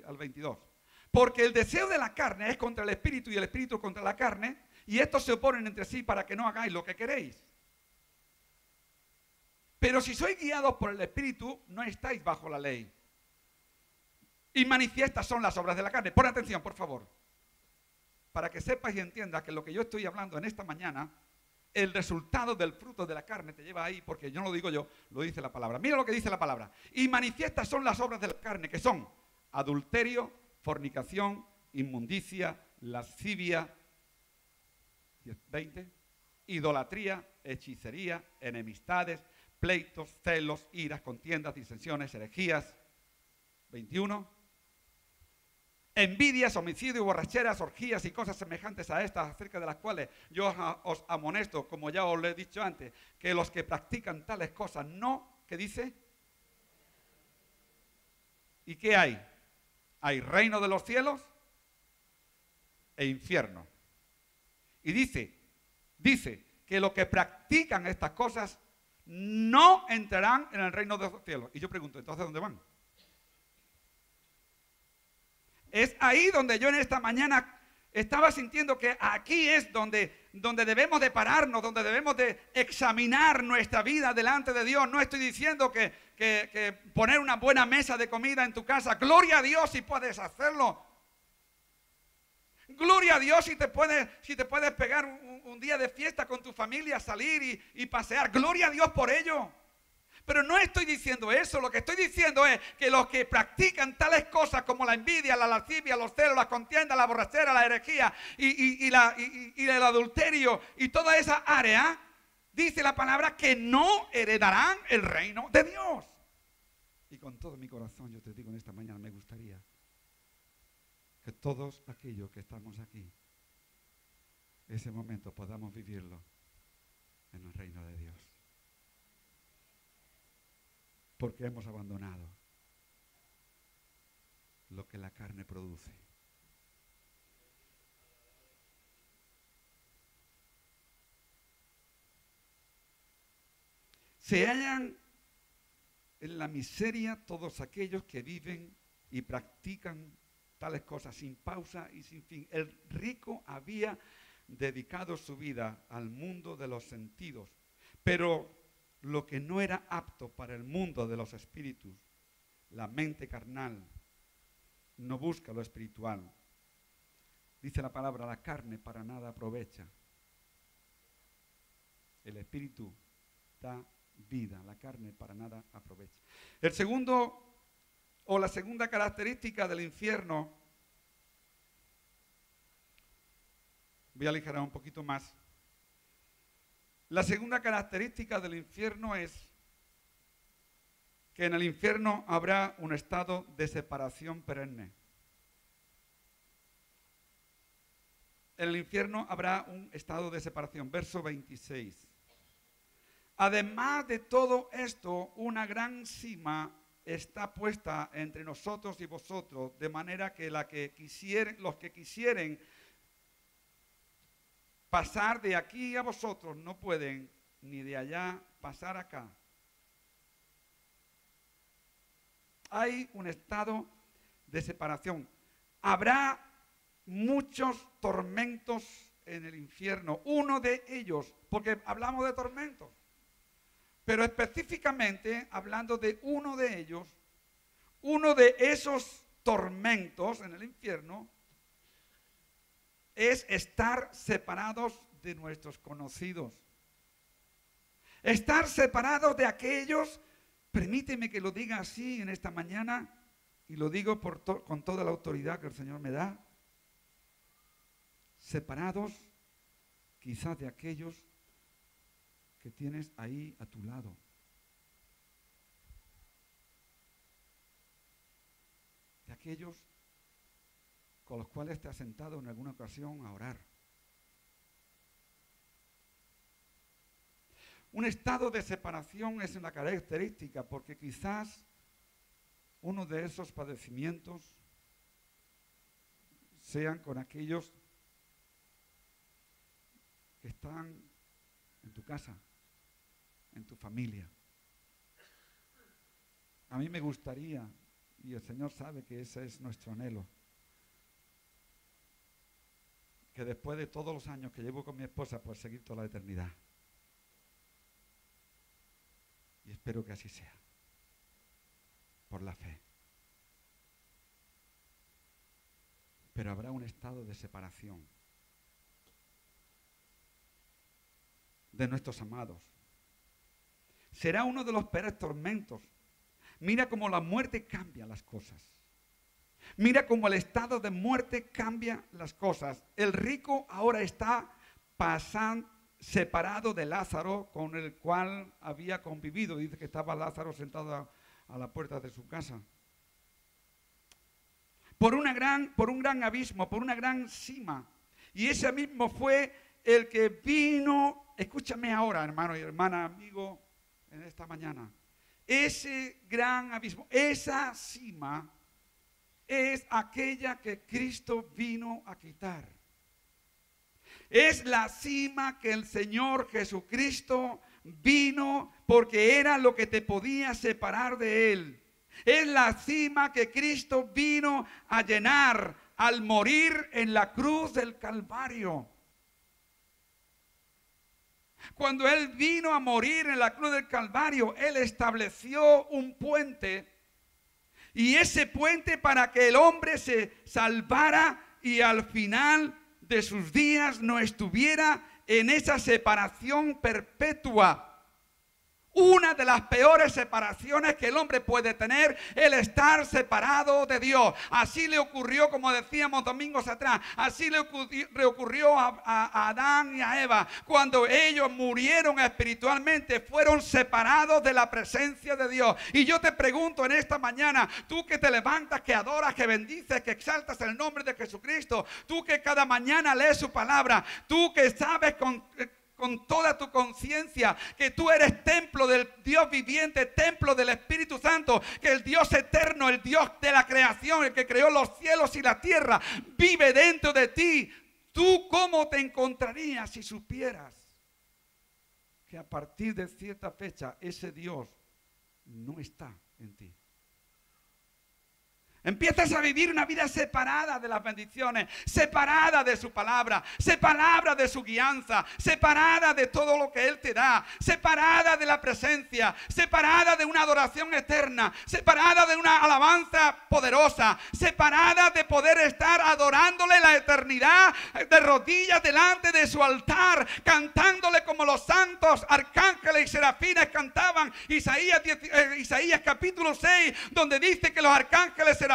A: al 22. Porque el deseo de la carne es contra el Espíritu y el Espíritu contra la carne, y estos se oponen entre sí para que no hagáis lo que queréis. Pero si sois guiados por el Espíritu, no estáis bajo la ley. Y manifiestas son las obras de la carne. Pon atención, por favor. Para que sepas y entiendas que lo que yo estoy hablando en esta mañana, el resultado del fruto de la carne te lleva ahí, porque yo no lo digo yo, lo dice la palabra. Mira lo que dice la palabra. Y manifiestas son las obras de la carne, que son adulterio, fornicación, inmundicia, lascivia, 20, idolatría, hechicería, enemistades, pleitos, celos, iras, contiendas, disensiones, herejías. 21. Envidias, homicidios, borracheras, orgías y cosas semejantes a estas, acerca de las cuales yo os amonesto, como ya os lo he dicho antes, que los que practican tales cosas no, ¿qué dice? ¿Y qué hay? Hay reino de los cielos e infierno. Y dice que los que practican estas cosas no entrarán en el reino de los cielos. Y yo pregunto, ¿entonces dónde van? Es ahí donde yo en esta mañana estaba sintiendo que aquí es donde debemos de pararnos, donde debemos de examinar nuestra vida delante de Dios. No estoy diciendo que poner una buena mesa de comida en tu casa, gloria a Dios si puedes hacerlo. Gloria a Dios si te puedes pegar un día de fiesta con tu familia, salir y pasear. Gloria a Dios por ello. Pero no estoy diciendo eso, lo que estoy diciendo es que los que practican tales cosas como la envidia, la lascivia, los celos, la contienda, la borrachera, la herejía y el adulterio y toda esa área, dice la palabra que no heredarán el reino de Dios. Y con todo mi corazón yo te digo en esta mañana, me gustaría que todos aquellos que estamos aquí, ese momento podamos vivirlo en el reino de Dios. Porque hemos abandonado lo que la carne produce. Se hallan en la miseria todos aquellos que viven y practican tales cosas sin pausa y sin fin. El rico había dedicado su vida al mundo de los sentidos, pero lo que no era apto para el mundo de los espíritus, la mente carnal, no busca lo espiritual. Dice la palabra, la carne para nada aprovecha. El espíritu da vida, la carne para nada aprovecha. La segunda característica del infierno, voy a aligerar un poquito más. La segunda característica del infierno es que en el infierno habrá un estado de separación perenne. En el infierno habrá un estado de separación. Verso 26. Además de todo esto, una gran cima está puesta entre nosotros y vosotros, de manera que los que quisieren pasar de aquí a vosotros no pueden, ni de allá pasar acá. Hay un estado de separación. Habrá muchos tormentos en el infierno. Uno de ellos, porque hablamos de tormentos, pero específicamente hablando de uno de ellos, Uno de esos tormentos en el infierno es estar separados de nuestros conocidos. Estar separados de aquellos, permíteme que lo diga así en esta mañana, y lo digo con toda la autoridad que el Señor me da, separados quizás de aquellos que tienes ahí a tu lado. De aquellos con los cuales te has sentado en alguna ocasión a orar. Un estado de separación es una característica porque quizás uno de esos padecimientos sean con aquellos que están en tu casa, en tu familia. A mí me gustaría, y el Señor sabe que ese es nuestro anhelo, que después de todos los años que llevo con mi esposa, pues seguir toda la eternidad. Y espero que así sea, por la fe. Pero habrá un estado de separación de nuestros amados. Será uno de los peores tormentos. Mira cómo la muerte cambia las cosas. Mira cómo el estado de muerte cambia las cosas. El rico ahora está separado de Lázaro, con el cual había convivido. Dice que estaba Lázaro sentado a la puerta de su casa. Por un gran abismo, por una gran cima. Y ese abismo fue el que vino, escúchame ahora, hermano y hermana, amigo, en esta mañana. Ese gran abismo, esa cima, es aquella que Cristo vino a quitar. Es la cima que el Señor Jesucristo vino porque era lo que te podía separar de Él. Es la cima que Cristo vino a llenar al morir en la cruz del Calvario. Cuando Él vino a morir en la cruz del Calvario, Él estableció un puente. Y ese puente para que el hombre se salvara y al final de sus días no estuviera en esa separación perpetua. Una de las peores separaciones que el hombre puede tener, el estar separado de Dios. Así le ocurrió, como decíamos domingos atrás, así le ocurrió a Adán y a Eva. Cuando ellos murieron espiritualmente, fueron separados de la presencia de Dios. Y yo te pregunto en esta mañana, tú que te levantas, que adoras, que bendices, que exaltas el nombre de Jesucristo, tú que cada mañana lees su palabra, tú que sabes con toda tu conciencia que tú eres templo del Dios viviente, templo del Espíritu Santo, que el Dios eterno, el Dios de la creación, el que creó los cielos y la tierra, vive dentro de ti. ¿Tú cómo te encontrarías si supieras que a partir de cierta fecha ese Dios no está en ti? Empiezas a vivir una vida separada de las bendiciones, separada de su palabra, separada de su guianza, separada de todo lo que Él te da, separada de la presencia, separada de una adoración eterna, separada de una alabanza poderosa, separada de poder estar adorándole la eternidad de rodillas delante de su altar, cantándole como los santos arcángeles y serafines cantaban. Isaías capítulo 6, donde dice que los arcángeles serafines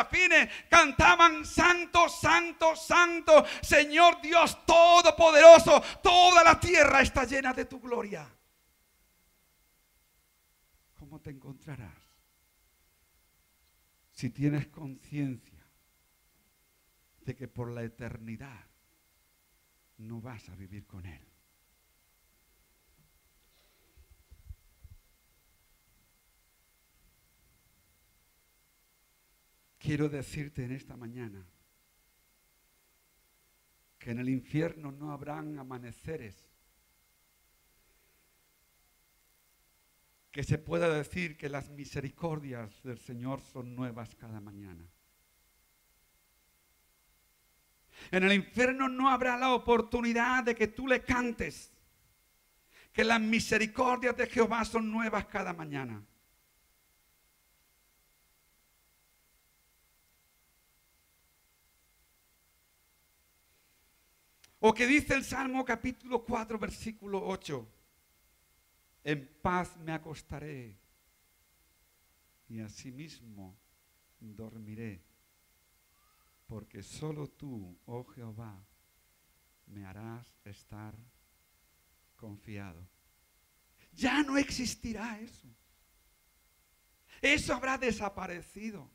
A: cantaban: santo, santo, santo, Señor Dios todopoderoso, toda la tierra está llena de tu gloria. ¿Cómo te encontrarás si tienes conciencia de que por la eternidad no vas a vivir con Él? Quiero decirte en esta mañana que en el infierno no habrán amaneceres que se pueda decir que las misericordias del Señor son nuevas cada mañana. En el infierno no habrá la oportunidad de que tú le cantes que las misericordias de Jehová son nuevas cada mañana. O que dice el Salmo capítulo 4, versículo 8. En paz me acostaré y asimismo dormiré, porque solo tú, oh Jehová, me harás estar confiado. Ya no existirá eso. Eso habrá desaparecido.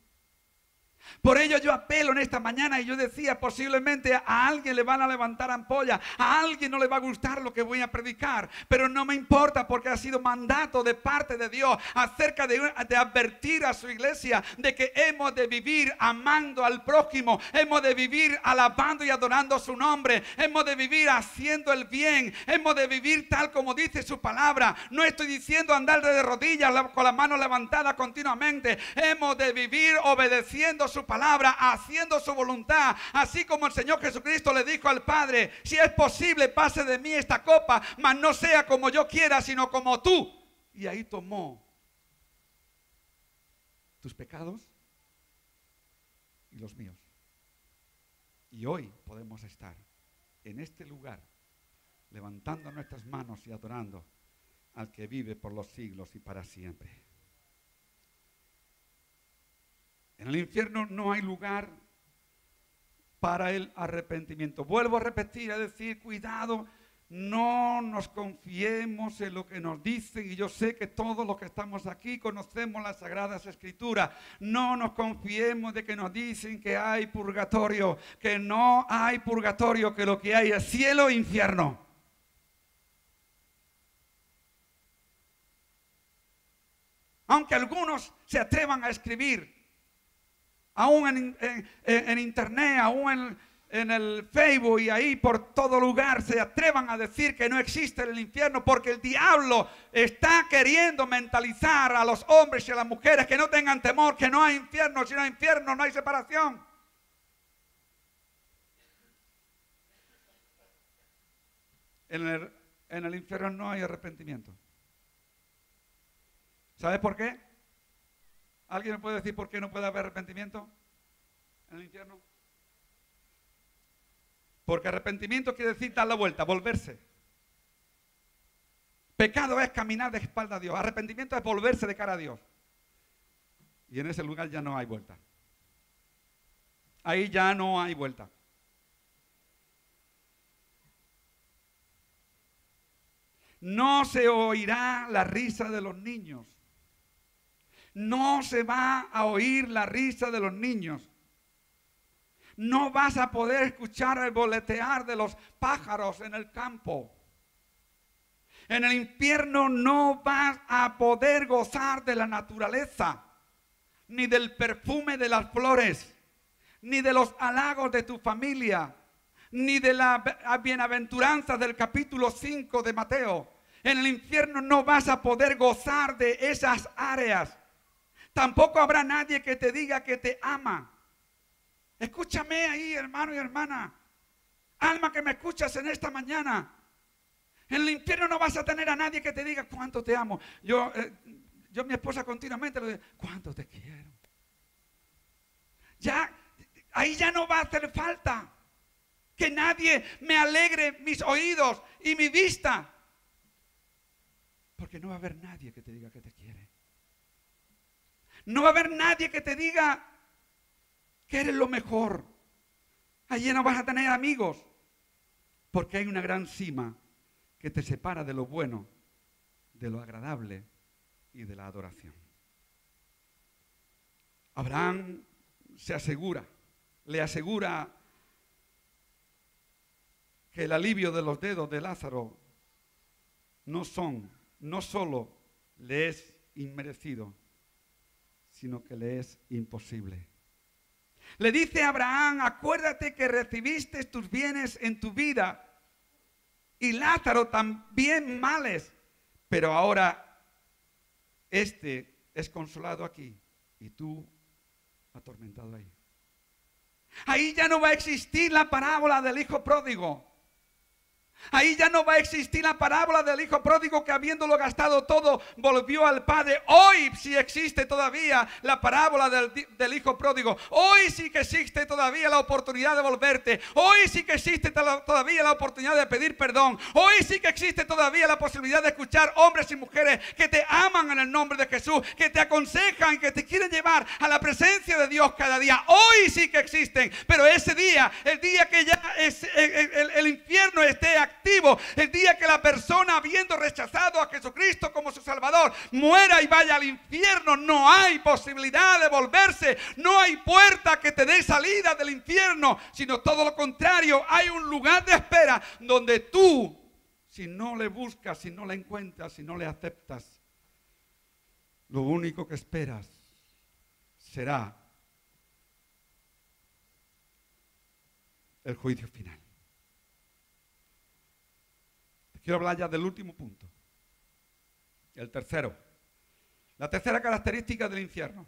A: Por ello yo apelo en esta mañana y yo decía, posiblemente a alguien le van a levantar ampollas, a alguien no le va a gustar lo que voy a predicar, pero no me importa porque ha sido mandato de parte de Dios acerca de advertir a su iglesia de que hemos de vivir amando al prójimo, hemos de vivir alabando y adorando su nombre, hemos de vivir haciendo el bien, hemos de vivir tal como dice su palabra. No estoy diciendo andar de rodillas con las manos levantadas continuamente, hemos de vivir obedeciendo su palabra, haciendo su voluntad, así como el Señor Jesucristo le dijo al Padre: si es posible, pase de mí esta copa, mas no sea como yo quiera, sino como tú. Y ahí tomó tus pecados y los míos. Y hoy podemos estar en este lugar, levantando nuestras manos y adorando al que vive por los siglos y para siempre. En el infierno no hay lugar para el arrepentimiento. Vuelvo a repetir, a decir, cuidado, no nos confiemos en lo que nos dicen. Y yo sé que todos los que estamos aquí conocemos las Sagradas Escrituras. No nos confiemos de que nos dicen que hay purgatorio, que no hay purgatorio, que lo que hay es cielo e infierno. Aunque algunos se atrevan a escribir, aún en internet, aún en el Facebook y ahí por todo lugar se atrevan a decir que no existe el infierno, porque el diablo está queriendo mentalizar a los hombres y a las mujeres que no tengan temor, que no hay infierno. Si no hay infierno, no hay separación. En el infierno no hay arrepentimiento. ¿Sabes por qué? ¿Alguien me puede decir por qué no puede haber arrepentimiento en el infierno? Porque arrepentimiento quiere decir dar la vuelta, volverse. Pecado es caminar de espalda a Dios. Arrepentimiento es volverse de cara a Dios. Y en ese lugar ya no hay vuelta. Ahí ya no hay vuelta. No se oirá la risa de los niños. No se va a oír la risa de los niños. No vas a poder escuchar el voletear de los pájaros en el campo. En el infierno no vas a poder gozar de la naturaleza, ni del perfume de las flores, ni de los halagos de tu familia, ni de las bienaventuranzas del capítulo 5 de Mateo. En el infierno no vas a poder gozar de esas áreas. Tampoco habrá nadie que te diga que te ama. Escúchame ahí, hermano y hermana. Alma que me escuchas en esta mañana. En el infierno no vas a tener a nadie que te diga cuánto te amo. Yo a mi esposa continuamente le digo, cuánto te quiero. Ya, ahí ya no va a hacer falta que nadie me alegre mis oídos y mi vista. Porque no va a haber nadie que te diga que te quiere. No va a haber nadie que te diga que eres lo mejor. Allí no vas a tener amigos, porque hay una gran cima que te separa de lo bueno, de lo agradable y de la adoración. Abraham le asegura que el alivio de los dedos de Lázaro no solo le es inmerecido, sino que le es imposible. Le dice a Abraham, acuérdate que recibiste tus bienes en tu vida y Lázaro también males, pero ahora este es consolado aquí y tú atormentado ahí. Ahí ya no va a existir la parábola del hijo pródigo. Ahí ya no va a existir la parábola del hijo pródigo que habiéndolo gastado todo volvió al padre. Hoy sí existe todavía la parábola del hijo pródigo. Hoy sí que existe todavía la oportunidad de volverte. Hoy sí que existe todavía la oportunidad de pedir perdón. Hoy sí que existe todavía la posibilidad de escuchar hombres y mujeres que te aman en el nombre de Jesús, que te aconsejan, que te quieren llevar a la presencia de Dios cada día. Hoy sí que existen, pero ese día, el día que ya el infierno esté activo, el día que la persona, habiendo rechazado a Jesucristo como su Salvador, muera y vaya al infierno, no hay posibilidad de volverse, no hay puerta que te dé salida del infierno, sino todo lo contrario, hay un lugar de espera donde tú, si no le buscas, si no le encuentras, si no le aceptas, lo único que esperas será el juicio final. Quiero hablar ya del último punto, el tercero. La tercera característica del infierno.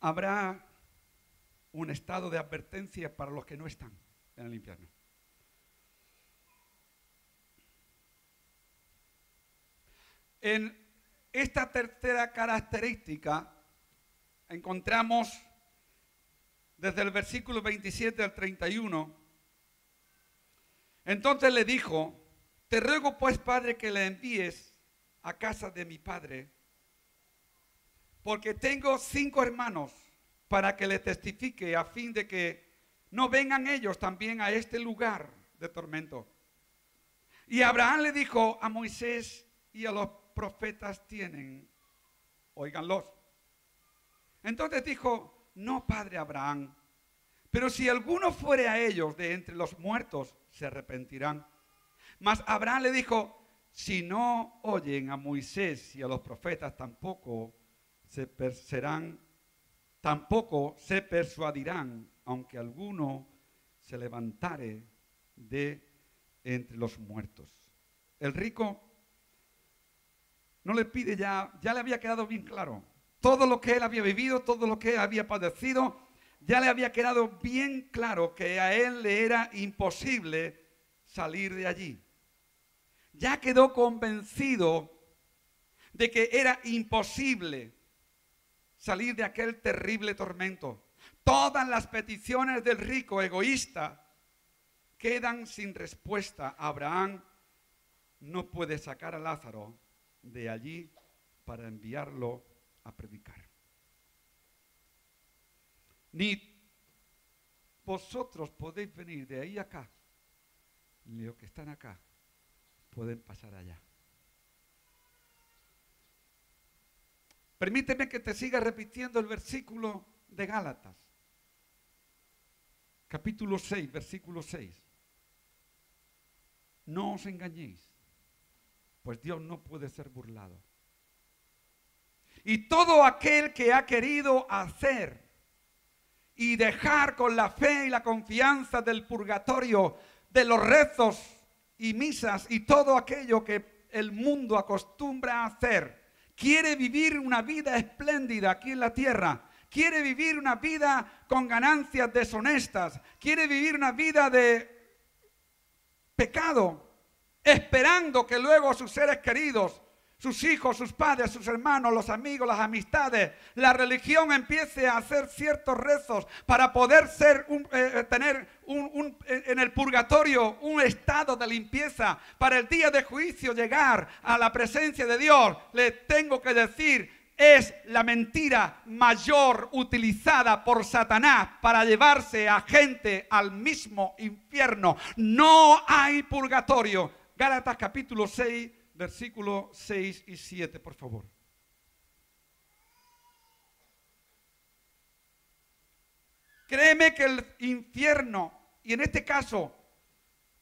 A: Habrá un estado de advertencia para los que no están en el infierno. En esta tercera característica encontramos desde el versículo 27 al 31. Entonces le dijo: te ruego pues, Padre, que le envíes a casa de mi padre, porque tengo 5 hermanos, para que le testifique, a fin de que no vengan ellos también a este lugar de tormento. Y Abraham le dijo: a Moisés y a los profetas tienen, óiganlos. Entonces dijo: no, padre Abraham, pero si alguno fuere a ellos de entre los muertos, se arrepentirán. Mas Abraham le dijo: si no oyen a Moisés y a los profetas, tampoco se persuadirán, aunque alguno se levantare de entre los muertos. El rico no le pide ya le había quedado bien claro. Todo lo que él había vivido, todo lo que él había padecido, ya le había quedado bien claro que a él le era imposible salir de allí. Ya quedó convencido de que era imposible salir de aquel terrible tormento. Todas las peticiones del rico egoísta quedan sin respuesta. Abraham no puede sacar a Lázaro de allí para enviarlo a predicar. Ni vosotros podéis venir de ahí acá, ni los que están acá pueden pasar allá. Permíteme que te siga repitiendo el versículo de Gálatas, capítulo 6, versículo 6. No os engañéis, pues Dios no puede ser burlado. Y todo aquel que ha querido hacer y dejar con la fe y la confianza del purgatorio, de los rezos y misas y todo aquello que el mundo acostumbra a hacer, quiere vivir una vida espléndida aquí en la tierra, quiere vivir una vida con ganancias deshonestas, quiere vivir una vida de pecado, esperando que luego sus seres queridos, sus hijos, sus padres, sus hermanos, los amigos, las amistades, la religión empiece a hacer ciertos rezos para poder tener en el purgatorio un estado de limpieza, para el día de juicio llegar a la presencia de Dios. Le tengo que decir, es la mentira mayor utilizada por Satanás para llevarse a gente al mismo infierno. No hay purgatorio. Gálatas capítulo 6, versículos 6 y 7, por favor. Créeme que el infierno, y en este caso,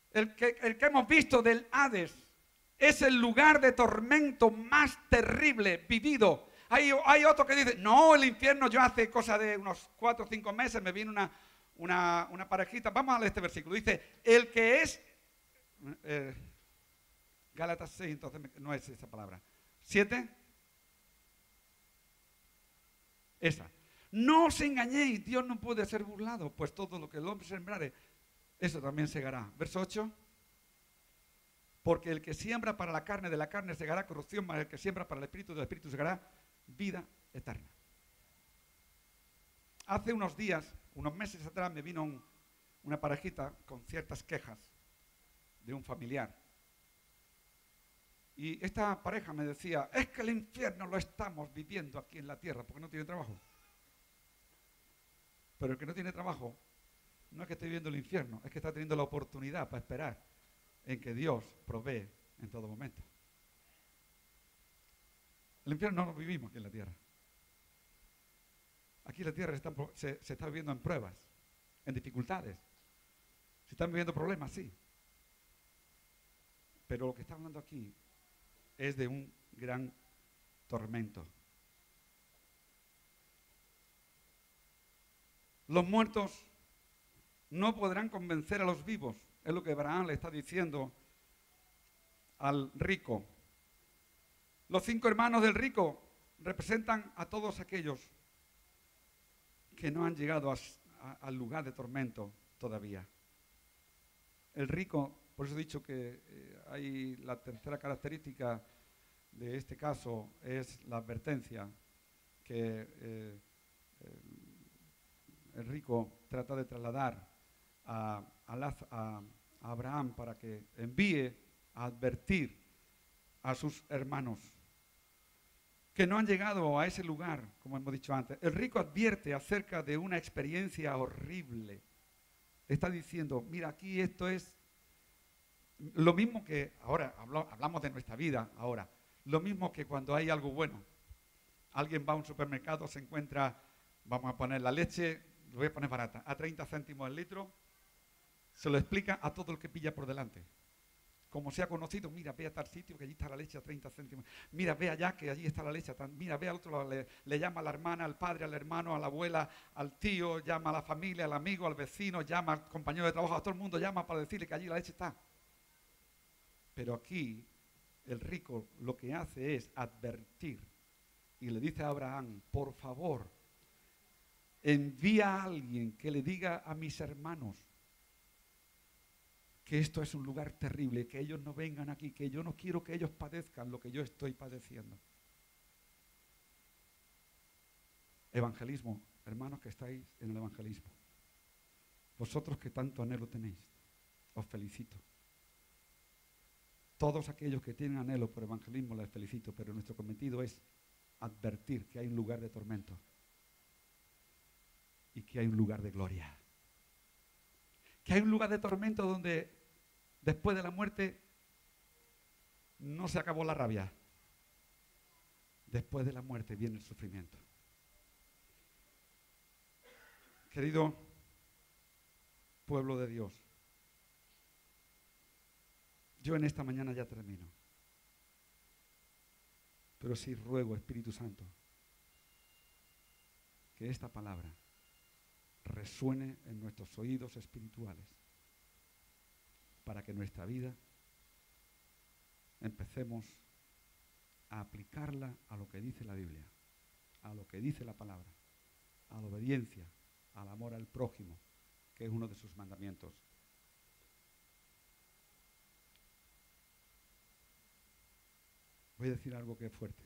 A: el que hemos visto del Hades, es el lugar de tormento más terrible vivido. Hay otro que dice, no, el infierno, yo hace cosa de unos 4 o 5 meses me vino una parejita. Vamos a leer este versículo. Dice, el que es... Gálatas 6, entonces no es esa palabra. 7. Esa. No os engañéis, Dios no puede ser burlado, pues todo lo que el hombre sembrare, eso también segará. Verso 8. Porque el que siembra para la carne, de la carne segará corrupción, mas el que siembra para el espíritu, del espíritu segará vida eterna. Hace unos días, unos meses atrás, me vino una parejita con ciertas quejas de un familiar. Y esta pareja me decía, es que el infierno lo estamos viviendo aquí en la tierra porque no tiene trabajo. Pero el que no tiene trabajo no es que esté viviendo el infierno, es que está teniendo la oportunidad para esperar en que Dios provee en todo momento. El infierno no lo vivimos aquí en la tierra. Aquí en la tierra se está viviendo en pruebas, en dificultades. Se están viviendo problemas, sí. Pero lo que está hablando aquí es de un gran tormento. Los muertos no podrán convencer a los vivos. Es lo que Abraham le está diciendo al rico. Los 5 hermanos del rico representan a todos aquellos que no han llegado al lugar de tormento todavía. El rico, por eso he dicho que hay la tercera característica de este caso, es la advertencia que el rico trata de trasladar a Abraham para que envíe a advertir a sus hermanos que no han llegado a ese lugar, como hemos dicho antes. El rico advierte acerca de una experiencia horrible. Está diciendo, mira, aquí esto es lo mismo que, ahora hablamos de nuestra vida, ahora, lo mismo que cuando hay algo bueno. Alguien va a un supermercado, se encuentra, vamos a poner la leche, lo voy a poner barata, a 30 céntimos el litro, se lo explica a todo el que pilla por delante. Como se ha conocido, mira, ve a tal sitio que allí está la leche a 30 céntimos. Mira, ve allá que allí está la leche. Mira, ve al otro lado, le llama a la hermana, al padre, al hermano, a la abuela, al tío, llama a la familia, al amigo, al vecino, llama al compañero de trabajo, a todo el mundo llama para decirle que allí la leche está. Pero aquí el rico lo que hace es advertir y le dice a Abraham, por favor, envía a alguien que le diga a mis hermanos que esto es un lugar terrible, que ellos no vengan aquí, que yo no quiero que ellos padezcan lo que yo estoy padeciendo. Evangelismo, hermanos que estáis en el evangelismo, vosotros que tanto anhelo tenéis, os felicito. Todos aquellos que tienen anhelo por evangelismo les felicito, pero nuestro cometido es advertir que hay un lugar de tormento y que hay un lugar de gloria. Que hay un lugar de tormento donde después de la muerte no se acabó la rabia. Después de la muerte viene el sufrimiento. Querido pueblo de Dios, yo en esta mañana ya termino. Pero sí ruego, Espíritu Santo, que esta palabra resuene en nuestros oídos espirituales para que nuestra vida empecemos a aplicarla a lo que dice la Biblia, a lo que dice la palabra, a la obediencia, al amor al prójimo, que es uno de sus mandamientos. Voy a decir algo que es fuerte.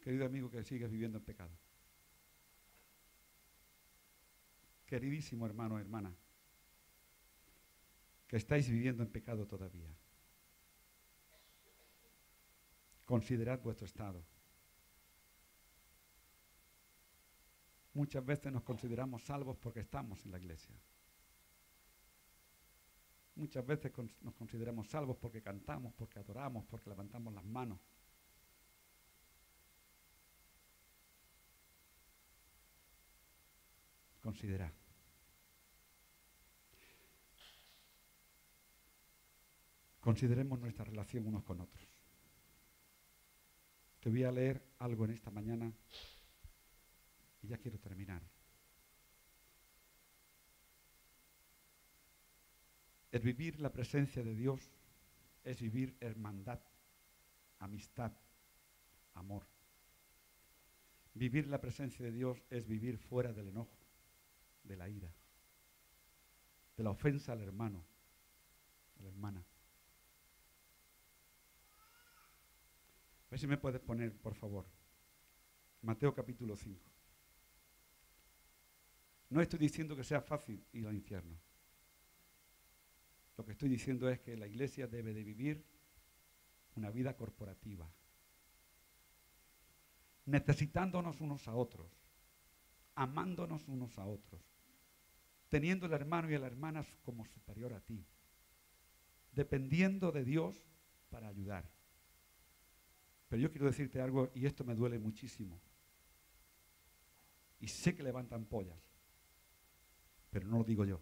A: Querido amigo que sigues viviendo en pecado. Queridísimo hermano o hermana, que estáis viviendo en pecado todavía. Considerad vuestro estado. Muchas veces nos consideramos salvos porque estamos en la iglesia. Muchas veces nos consideramos salvos porque cantamos, porque adoramos, porque levantamos las manos. Considera. Consideremos nuestra relación unos con otros. Te voy a leer algo en esta mañana y ya quiero terminar. El vivir la presencia de Dios es vivir hermandad amistad, amor. Vivir la presencia de Dios es vivir fuera del enojo, de la ira, de la ofensa al hermano, a la hermana. A ver si me puedes poner, por favor, Mateo capítulo 5. No estoy diciendo que sea fácil ir al infierno. Lo que estoy diciendo es que la iglesia debe de vivir una vida corporativa, necesitándonos unos a otros, amándonos unos a otros, teniendo el hermano y la hermana como superior a ti, dependiendo de Dios para ayudar. Pero yo quiero decirte algo, y esto me duele muchísimo, y sé que levantan pollas, pero no lo digo yo.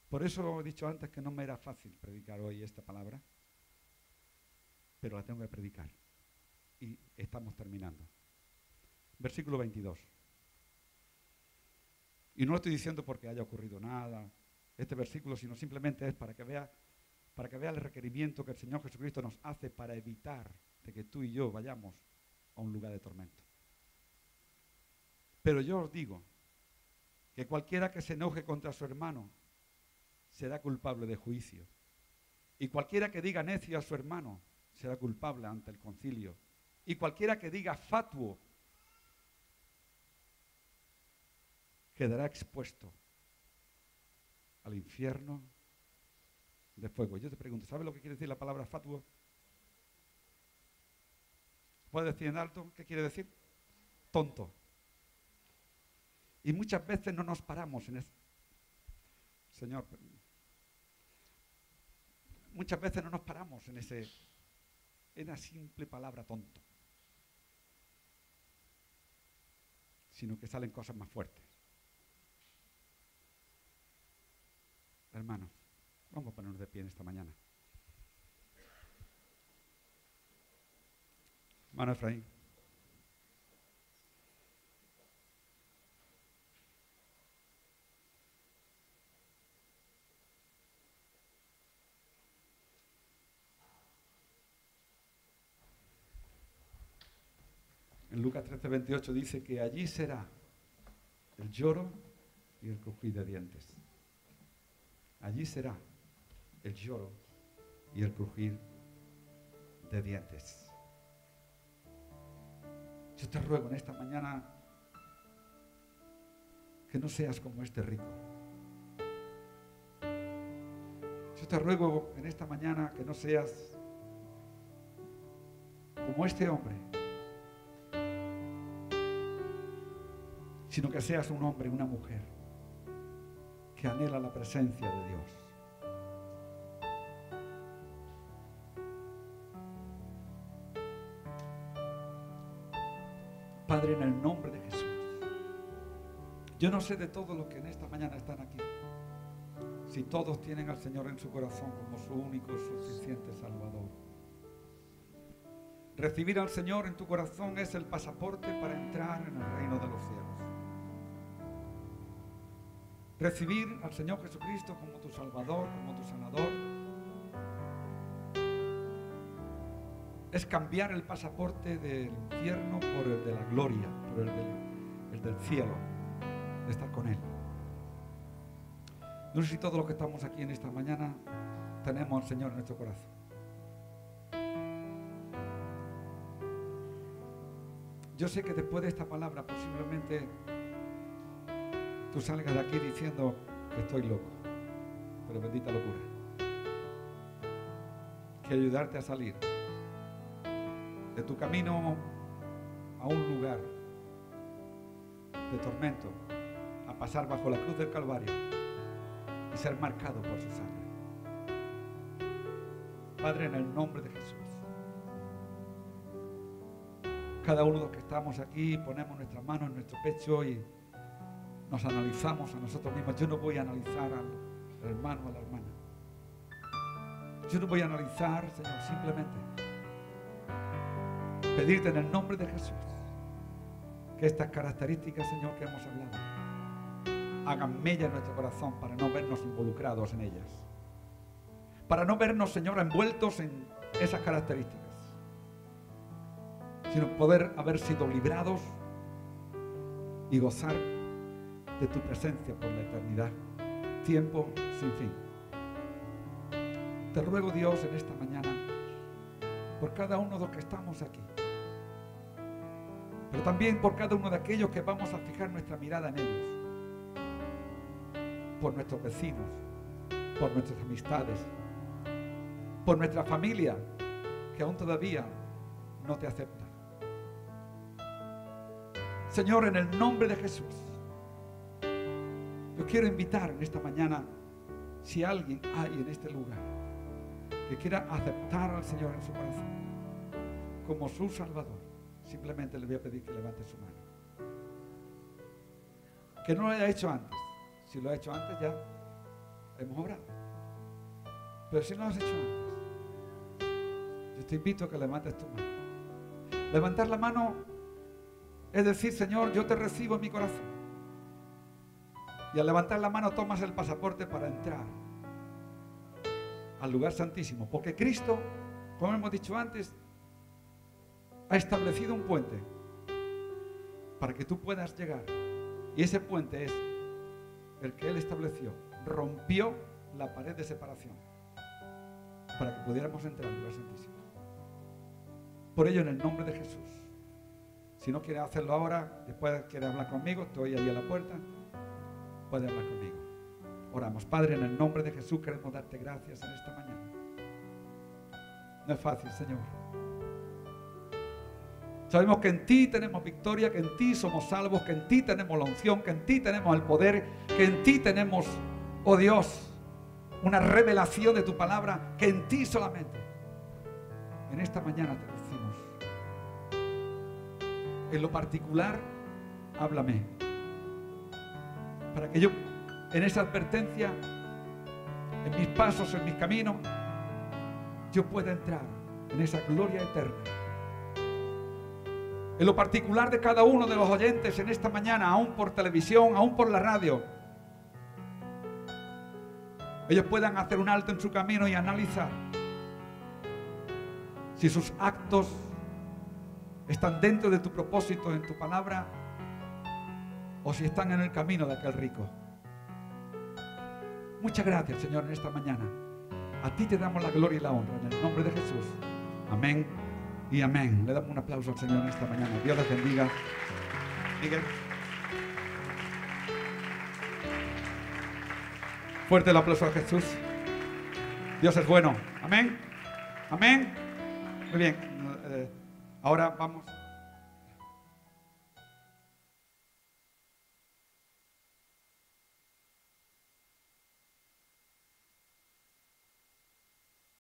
A: Por eso he dicho antes que no me era fácil predicar hoy esta palabra, pero la tengo que predicar. Y estamos terminando. Versículo 22. Y no lo estoy diciendo porque haya ocurrido nada, este versículo, sino simplemente es para que vea el requerimiento que el Señor Jesucristo nos hace para evitar de que tú y yo vayamos a un lugar de tormento. Pero yo os digo que cualquiera que se enoje contra su hermano será culpable de juicio. Y cualquiera que diga necio a su hermano será culpable ante el concilio. Y cualquiera que diga fatuo quedará expuesto al infierno de fuego. Yo te pregunto, ¿sabes lo que quiere decir la palabra fatuo? ¿Puedes decir en alto qué quiere decir? Tonto. Y muchas veces no nos paramos en eso. Señor, muchas veces no nos paramos en una simple palabra tonto, sino que salen cosas más fuertes. Hermanos, vamos a ponernos de pie en esta mañana. Hermano Efraín. En Lucas 13:28 dice que allí será el lloro y el crujir de dientes. Allí será el lloro y el crujir de dientes. Yo te ruego en esta mañana que no seas como este rico. Yo te ruego en esta mañana que no seas como este hombre, sino que seas un hombre, una mujer que anhela la presencia de Dios. Padre, en el nombre de Jesús, yo no sé de todos los que en esta mañana están aquí, si todos tienen al Señor en su corazón como su único y suficiente Salvador. Recibir al Señor en tu corazón es el pasaporte para entrar en el reino de los cielos. Recibir al Señor Jesucristo como tu Salvador, como tu sanador, es cambiar el pasaporte del infierno por el de la gloria, por el del cielo, de estar con Él. No sé si todos los que estamos aquí en esta mañana tenemos al Señor en nuestro corazón. Yo sé que después de esta palabra posiblemente tú salgas de aquí diciendo que estoy loco, pero bendita locura. Quiero ayudarte a salir de tu camino a un lugar de tormento, a pasar bajo la cruz del Calvario y ser marcado por su sangre. Padre, en el nombre de Jesús, cada uno de los que estamos aquí ponemos nuestras manos en nuestro pecho y nos analizamos a nosotros mismos. Yo no voy a analizar al hermano o a la hermana. Yo no voy a analizar, Señor, simplemente pedirte en el nombre de Jesús que estas características, Señor, que hemos hablado, hagan mella en nuestro corazón para no vernos involucrados en ellas. Para no vernos, Señor, envueltos en esas características, sino poder haber sido librados y gozar de tu presencia por la eternidad, tiempo sin fin. Te ruego, Dios, en esta mañana, por cada uno de los que estamos aquí, pero también por cada uno de aquellos que vamos a fijar nuestra mirada en ellos, por nuestros vecinos, por nuestras amistades, por nuestra familia, que aún todavía no te acepta. Señor, en el nombre de Jesús, yo quiero invitar en esta mañana, si alguien hay en este lugar que quiera aceptar al Señor en su corazón como su Salvador, simplemente le voy a pedir que levante su mano. Que no lo haya hecho antes. Si lo ha hecho antes, ya hemos orado. Pero si no lo has hecho antes, yo te invito a que levantes tu mano. Levantar la mano es decir, Señor, yo te recibo en mi corazón. Y al levantar la mano tomas el pasaporte para entrar al lugar santísimo. Porque Cristo, como hemos dicho antes, ha establecido un puente para que tú puedas llegar. Y ese puente es el que Él estableció. Rompió la pared de separación para que pudiéramos entrar al lugar santísimo. Por ello, en el nombre de Jesús, si no quiere hacerlo ahora, después quiere hablar conmigo, estoy ahí a la puerta, puede hablar conmigo. Oramos. Padre, en el nombre de Jesús queremos darte gracias en esta mañana. No es fácil, Señor. Sabemos que en ti tenemos victoria, que en ti somos salvos, que en ti tenemos la unción, que en ti tenemos el poder, que en ti tenemos, oh Dios, una revelación de tu palabra, que en ti solamente. En esta mañana te decimos, en lo particular, háblame, para que yo, en esa advertencia, en mis pasos, en mis caminos, yo pueda entrar en esa gloria eterna. En lo particular de cada uno de los oyentes en esta mañana, aún por televisión, aún por la radio, ellos puedan hacer un alto en su camino y analizar si sus actos están dentro de tu propósito en tu palabra o si están en el camino de aquel rico. Muchas gracias, Señor, en esta mañana. A ti te damos la gloria y la honra en el nombre de Jesús. Amén y amén. Le damos un aplauso al Señor en esta mañana. Dios les bendiga. Miguel. Fuerte el aplauso a Jesús. Dios es bueno. Amén. Amén. Muy bien. Ahora vamos.